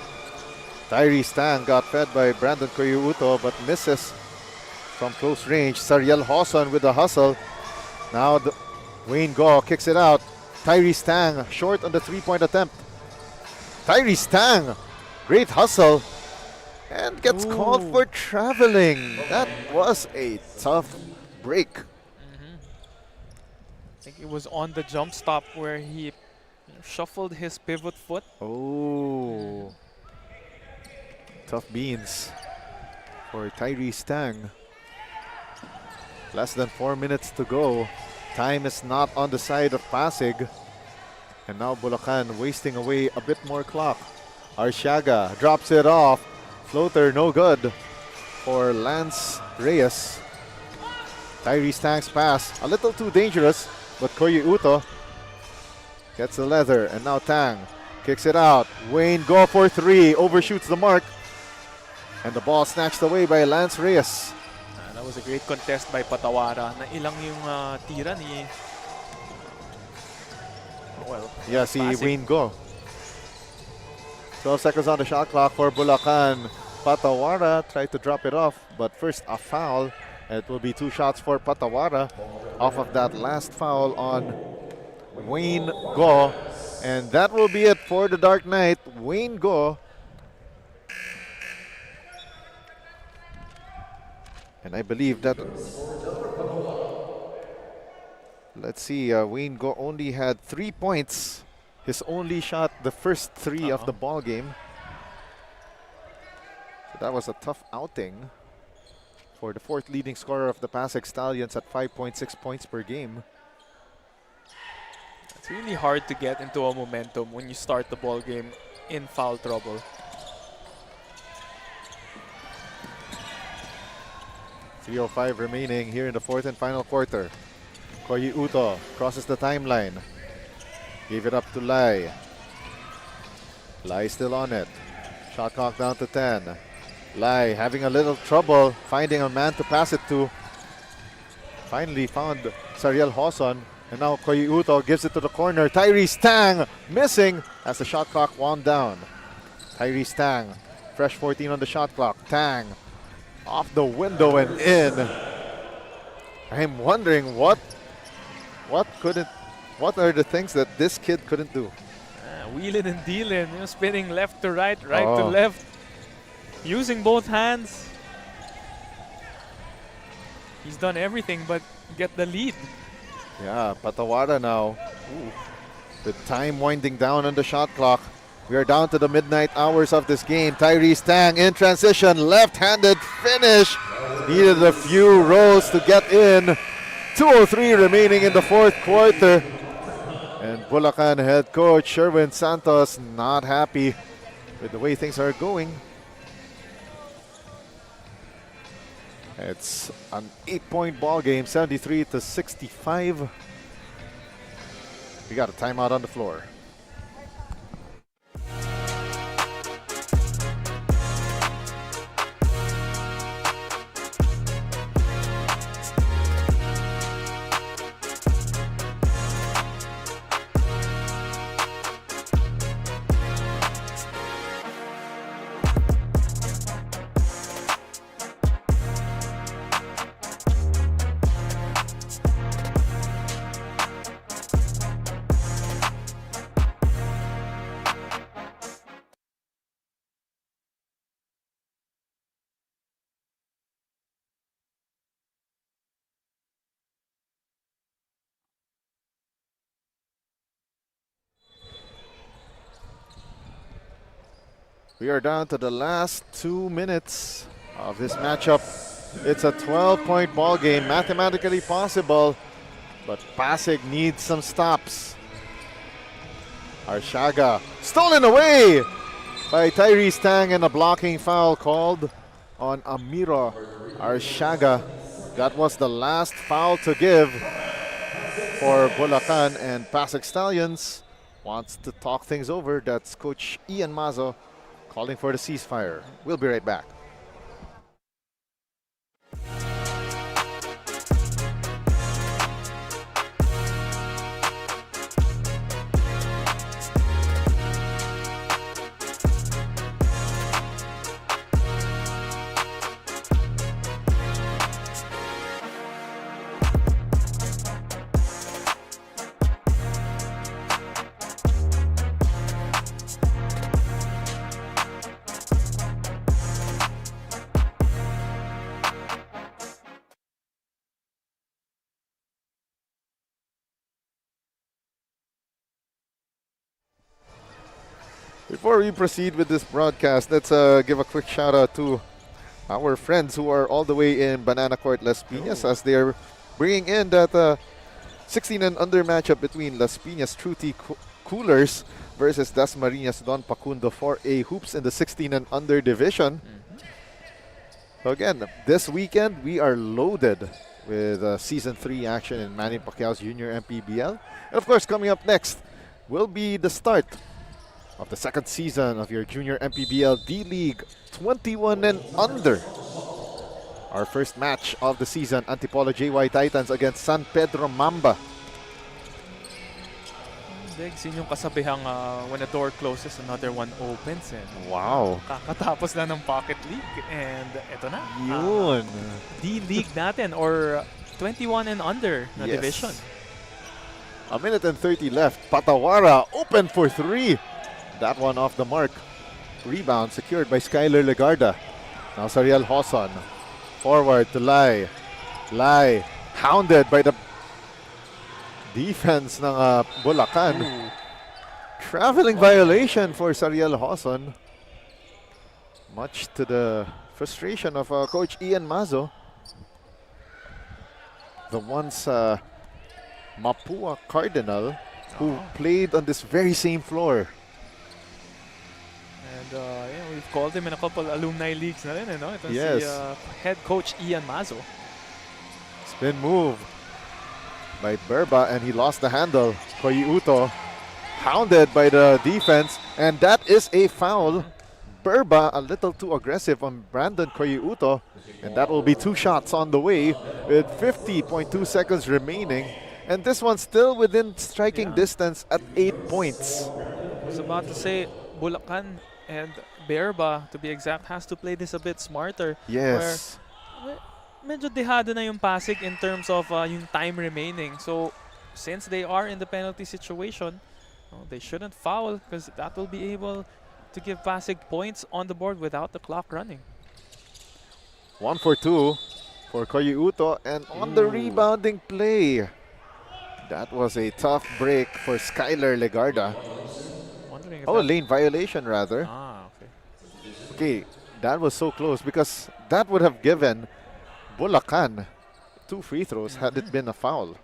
Tyrese Tang got fed by Brandon Koyuuto but misses from close range. Sariel Hoson with the hustle. Now Wayne Go kicks it out. Tyrese Tang short on the three-point attempt. Tyrese Tang, great hustle. And gets called for traveling. That was a tough break. I think it was on the jump stop where he shuffled his pivot foot. Oh. Tough beans for Tyrese Tang. Less than 4 minutes to go. Time is not on the side of PASIG. And now Bulacan wasting away a bit more clock. Arsiaga drops it off. Floater no good for Lance Reyes. Tyrese Tang's pass a little too dangerous, but Koyuuto gets the leather, and now Tang kicks it out. Wayne Go for 3, overshoots the mark, and the ball snatched away by Lance Reyes. That was a great contest by Patawara. Na ilang yung tira ni... Yeah, si Wayne Go. 12 seconds on the shot clock for Bulacan. Patawara tried to drop it off, but first a foul. And it will be 2 shots for Patawara off of that last foul on Wayne Go. And that will be it for the Dark Knight. Wayne Go. And I believe that... Let's see, Wayne Go only had 3 points. His only shot, the first 3 of the ball game. So that was a tough outing for the 4th leading scorer of the PASIG Stallions at 5.6 points per game. It's really hard to get into a momentum when you start the ball game in foul trouble. 3:05 remaining here in the fourth and final quarter. Koyi Uto crosses the timeline. Gave it up to Lai. Lai still on it. Shot clock down to 10. Lai having a little trouble finding a man to pass it to. Finally found Sariel Hoson. And now Koyi Uto gives it to the corner. Tyrese Tang missing as the shot clock wound down. Tyrese Tang, fresh 14 on the shot clock. Tang off the window and in. I'm wondering what are the things that this kid couldn't do? Wheeling and dealing, spinning left to right, right to left, using both hands. He's done everything but get the lead. Yeah, Patawara now. Ooh. The time winding down on the shot clock. We are down to the midnight hours of this game. Tyrese Tang in transition, left-handed finish. Needed a few rolls to get in. 2:03 remaining in the fourth quarter. And Bulacan head coach Sherwin Santos not happy with the way things are going. It's an 8-point ball game, 73-65. We got a timeout on the floor. We are down to the last 2 minutes of this matchup. It's a 12-point ball game, mathematically possible, but Pasig needs some stops. Arshaga stolen away by Tyrese Tang and a blocking foul called on Amiro Arshaga. That was the last foul to give for Bulacan, and Pasig Stallions wants to talk things over. That's Coach Ian Mazo calling for the ceasefire. We'll be right back. Before we proceed with this broadcast, let's give a quick shout out to our friends who are all the way in Banana Court, Las Piñas, as they are bringing in that 16 and under matchup between Las Piñas True Tea Coolers versus Dasmariñas Don Pacundo 4A Hoops in the 16 and under division. So again, this weekend we are loaded with Season 3 action in Manny Pacquiao's Junior MPBL. And of course, coming up next will be the start of the second season of your Junior MPBL D-League 21 and under. Our first match of the season, Antipolo JY Titans against San Pedro Mamba. Degs, yun yung kasabihang when a door closes, another one opens. And Wow. kakatapos lang ng Pocket League. And eto na. Yun. D-League natin or 21 and under na Yes. division. A minute and 30 left. Patawara open for three. That one off the mark. Rebound secured by Skyler Legarda. Now Sariel Hoson. Forward to Lai. Lai hounded by the defense ng Bulacan. Ooh. Traveling violation for Sariel Hoson. Much to the frustration of Coach Ian Mazo. The once Mapua Cardinal who played on this very same floor. And we've called him in a couple alumni leagues na rin, no? Ito Yes. si head coach Ian Mazo. Spin move by Berba, and he lost the handle. Koyuto hounded by the defense, and that is a foul. Berba a little too aggressive on Brandon Koyuto, and that will be 2 shots on the way with 50.2 seconds remaining. And this one still within striking distance at 8 points. I was about to say Bulacan and Berba, to be exact, has to play this a bit smarter. Yes. Where medyo dehado na yung Pasig in terms of yung time remaining. So since they are in the penalty situation, they shouldn't foul because that will be able to give Pasig points on the board without the clock running. 1 for 2 for Koyuto, and on the rebounding play, that was a tough break for Skylar Legarda. Wondering if Oh, lane violation rather. okay. Okay, that was so close because that would have given Bulacan 2 free throws had it been a foul.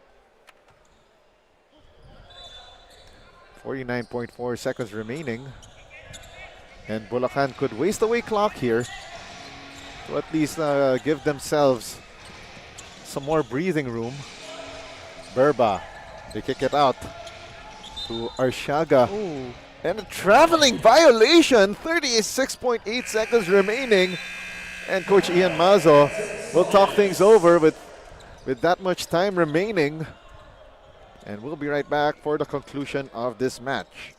49.4 seconds remaining. And Bulacan could waste away clock here to at least give themselves some more breathing room. Berba, they kick it out to Arshaga. Ooh. And a traveling violation, 36.8 seconds remaining. And Coach Ian Mazo will talk things over with that much time remaining. And we'll be right back for the conclusion of this match.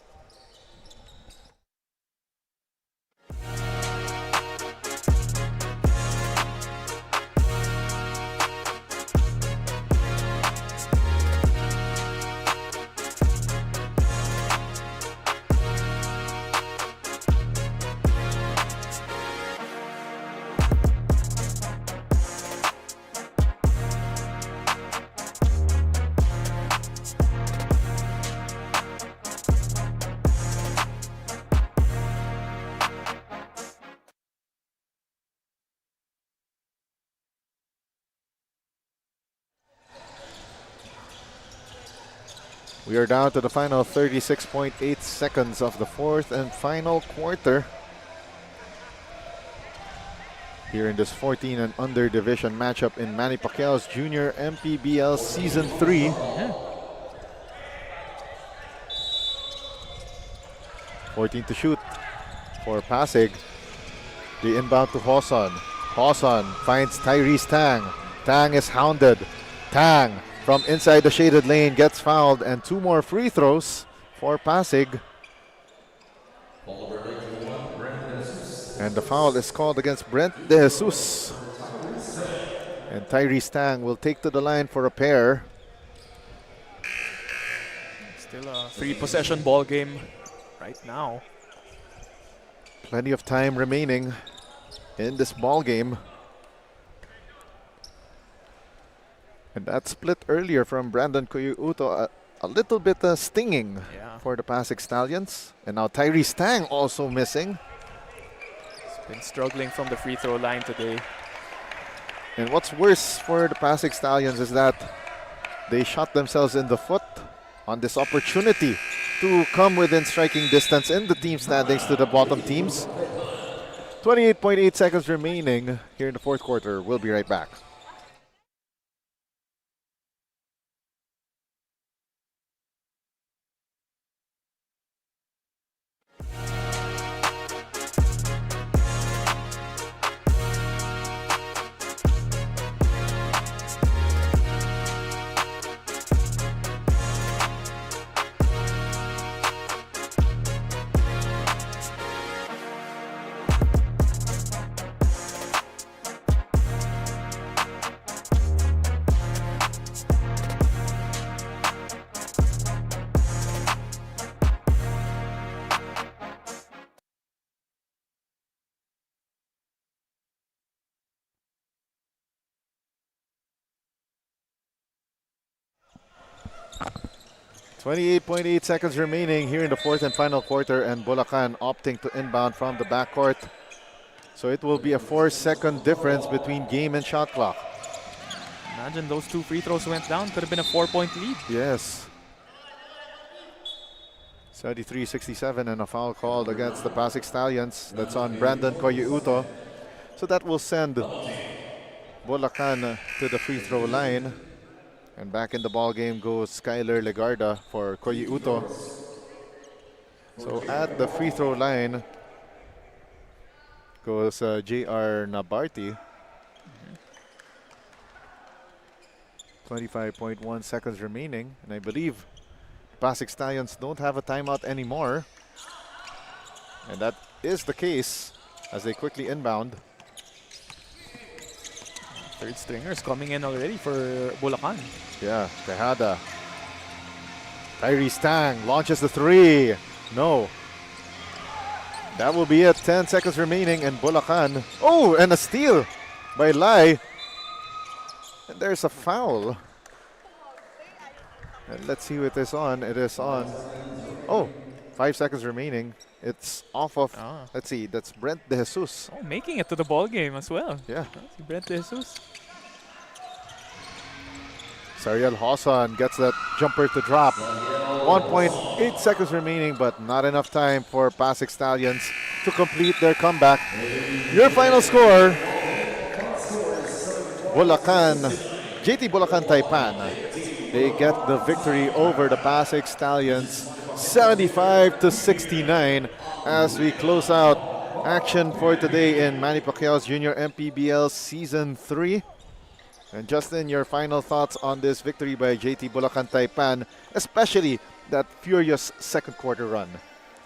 We are down to the final 36.8 seconds of the fourth and final quarter. Here in this 14 and under division matchup in Manny Pacquiao's Junior MPBL Season 3. 14 to shoot for Pasig. The inbound to Hoson. Hoson finds Tyrese Tang. Tang is hounded. Tang from inside the shaded lane gets fouled, and 2 more free throws for Pasig. And the foul is called against Brent De Jesus. And Tyrese Tang will take to the line for a pair. Still a 3-possession ball game right now. Plenty of time remaining in this ball game. And that split earlier from Brandon Koyuto, a little bit stinging for the Pasig Stallions. And now Tyrese Tang also missing. He's been struggling from the free throw line today. And what's worse for the Pasig Stallions is that they shot themselves in the foot on this opportunity to come within striking distance in the team standings to the bottom teams. 28.8 seconds remaining here in the fourth quarter. We'll be right back. .8 seconds remaining here in the fourth and final quarter, and Bulacan opting to inbound from the backcourt. So it will be a 4-second difference between game and shot clock. Imagine those 2 free throws went down. Could have been a 4-point lead. Yes. 73-67 and a foul called against the Pasig Stallions. That's on Brandon Koyuto. So that will send Bulacan to the free throw line. And back in the ball game goes Skyler Legarda for Koyi Uto. So at the free throw line goes JR Nabarti. 25.1 seconds remaining. And I believe PASIG Stallions don't have a timeout anymore. And that is the case as they quickly inbound. Third stringers coming in already for Bulacan. Yeah, Tejada. Tyrese Tang launches the three. No. That will be it. 10 seconds remaining and Bulacan. Oh, and a steal by Lai. And there's a foul. And let's see what it is on. It is on. Oh, 5 seconds remaining. It's off of, let's see, that's Brent De Jesus. Oh, making it to the ball game as well. Yeah. Brent De Jesus. Sariel Hosan gets that jumper to drop. 1.8 seconds remaining, but not enough time for PASIG Stallions to complete their comeback. Your final score, Bulacan, JT Bulacan Taipan. They get the victory over the PASIG Stallions, 75-69, as we close out action for today in Manny Pacquiao's Junior MPBL Season 3. And Justin, your final thoughts on this victory by JT Bulacan Taipan, especially that furious second quarter run?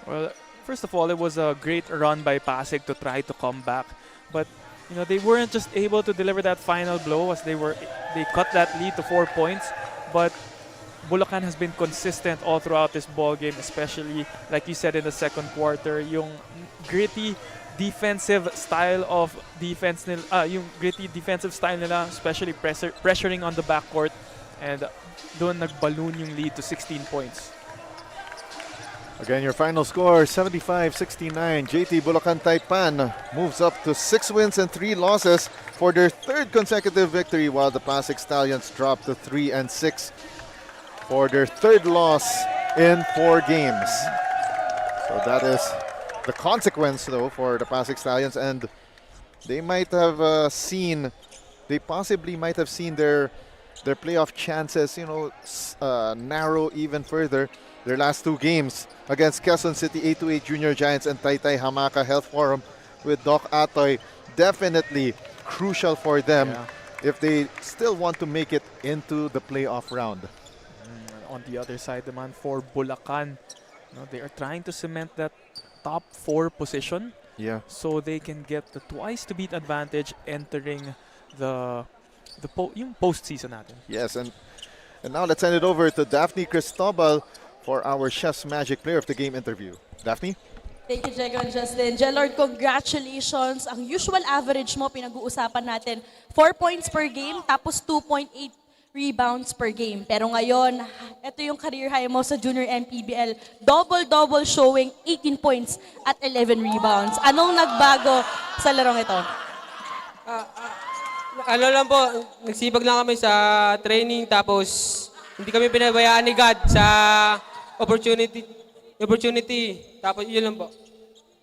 Well, first of all, it was a great run by PASIG to try to come back. But you know, they weren't just able to deliver that final blow as they cut that lead to 4 points. But Bulacan has been consistent all throughout this ball game, especially like you said in the second quarter, yung gritty defensive style of defense nila, yung gritty defensive style nila, especially pressuring on the backcourt, and doon nagballoon yung lead to 16 points. Again, your final score, 75-69. JT Bulacan Taipan moves up to 6 wins and 3 losses for their third consecutive victory, while the PASIG Stallions drop to 3-6 for their third loss in 4 games. So that is the consequence, though, for the PASIG Stallions, and they might have possibly might have seen their playoff chances, narrow even further. Their last 2 games against Quezon City 828 Junior Giants and Taytay Hamaka Health Forum with Doc Atoy, definitely crucial for them if they still want to make it into the playoff round. On the other side, naman for Bulacan, they are trying to cement that top 4 position, so they can get the twice to beat advantage entering the postseason natin. Yes, and now let's send it over to Daphne Cristobal for our Chef's Magic Player of the Game interview. Daphne? Thank you, Jego and Justin. Jelord, congratulations. Ang usual average mo, pinag-uusapan natin, 4 points per game, tapos 2.8 rebounds per game. Pero ngayon, ito yung career high mo sa Junior MPBL. Double-double showing, 18 points at 11 rebounds. Anong nagbago sa larong ito? Ano lang po, nagsibag lang kami sa training, tapos hindi kami pinabayaan ni God sa opportunity. Tapos yun lang po.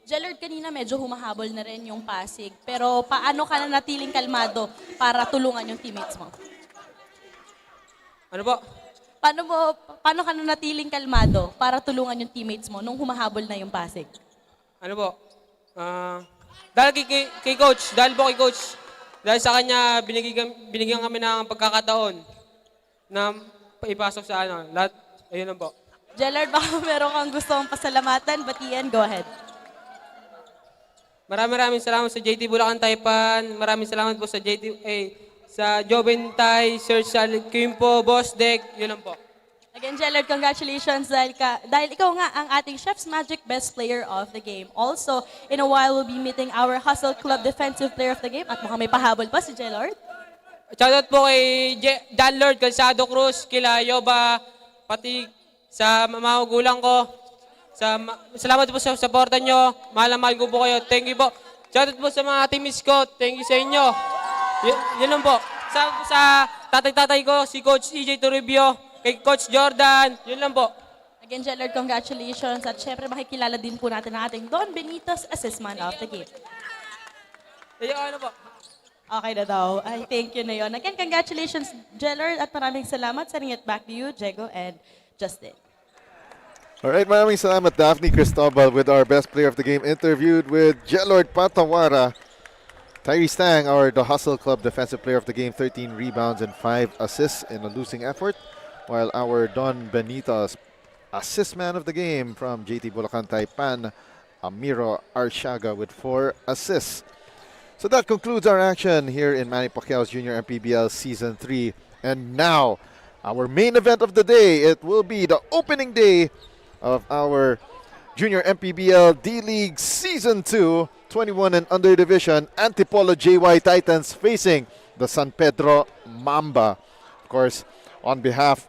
Jelord, kanina medyo humahabol na rin yung PASIG. Pero paano ka na natiling kalmado para tulungan yung teammates mo? Ano po? Paano ka na natiling kalmado para tulungan yung teammates mo nung humahabol na yung PASIG? Ano po? Dahil kay coach, dahil sa kanya binigyan kami ng pagkakataon na ipasok sa lahat. Ayun lang po. Jelord, baka meron kang gustong pasalamatan, batiin, go ahead. Maraming salamat sa JT Bulacan Taipan. Maraming salamat po sa sa Joventay, Sir Sal Quimpo, Boss Deck. Yun lang po. Again, Jelord, congratulations dahil ikaw nga ang ating Chef's Magic Best Player of the Game. Also, in a while, we'll be meeting our Hustle Club Defensive Player of the Game. At mukhang may pahabol pa si Jelord. Shoutout po kay Dan Lord Calzado Cruz, kila Yoba, pati sa mga magulang ko. Salamat po sa supportan nyo. Mahal ko po kayo. Thank you po. Shoutout po sa mga teammates ko. Thank you sa inyo. Yun lang po. Sa tatay-tatay ko, si Coach EJ Toribio, kay Coach Jordan. Yun lang po. Again, Jelord, congratulations. At syempre, makikilala din po natin ang ating Don Benitez Assessment of the Game. Ano po? Okay na daw. I thank you na yun. Again, congratulations, Jellord, at maraming salamat. Sending it back to you, Jego and Justin. Alright, maraming salamat Daphne Cristobal with our best player of the game interviewed with Jelord Patawara. Tyree Stang, the Hustle Club defensive player of the game, 13 rebounds and 5 assists in a losing effort. While our Don Benitez, assist man of the game from JT Bulacan Taipan, Amiro Arshaga with 4 assists. So that concludes our action here in Manny Pacquiao's Junior MPBL Season 3. And now, our main event of the day, it will be the opening day of our Junior MPBL D-League Season 2, 21 and under division, Antipolo JY Titans facing the San Pedro Mamba. Of course, on behalf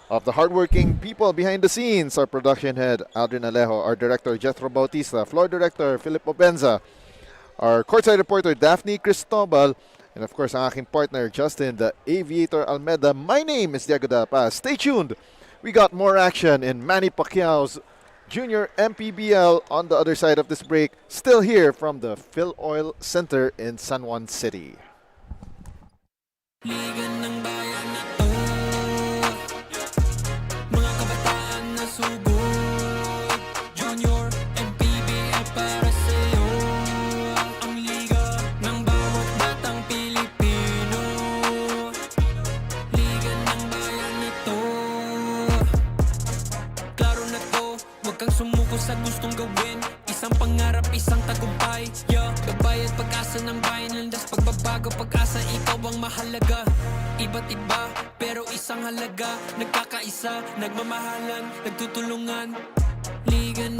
of the hardworking people behind the scenes, our production head, Aldrin Alejo, our director, Jethro Bautista, floor director, Philip Obenza, our courtside reporter, Daphne Cristobal, and of course, ang aking partner, Justin, the Aviator Almeida. My name is Diego Da Paz. Stay tuned. We got more action in Manny Pacquiao's Junior MPBL on the other side of this break. Still here from the Fil-Oil Center in San Juan City. Liga ng bayan na to, mga kabataan na sugod, Junior MPBL para sa'yo, ang liga ng bawat batang Pilipino. Liga ng bayan na to, klaro na to, huwag kang sumuko sa gustong gawin, isang pangarap, isang tagumpay, yeah. Gabay at pag-asa ng bayan, landas pagbabago, pag-asa, ikaw ang mahalaga. Iba't iba, pero isang halaga, nagkakaisa, nagmamahalan, nagtutulungan. Liga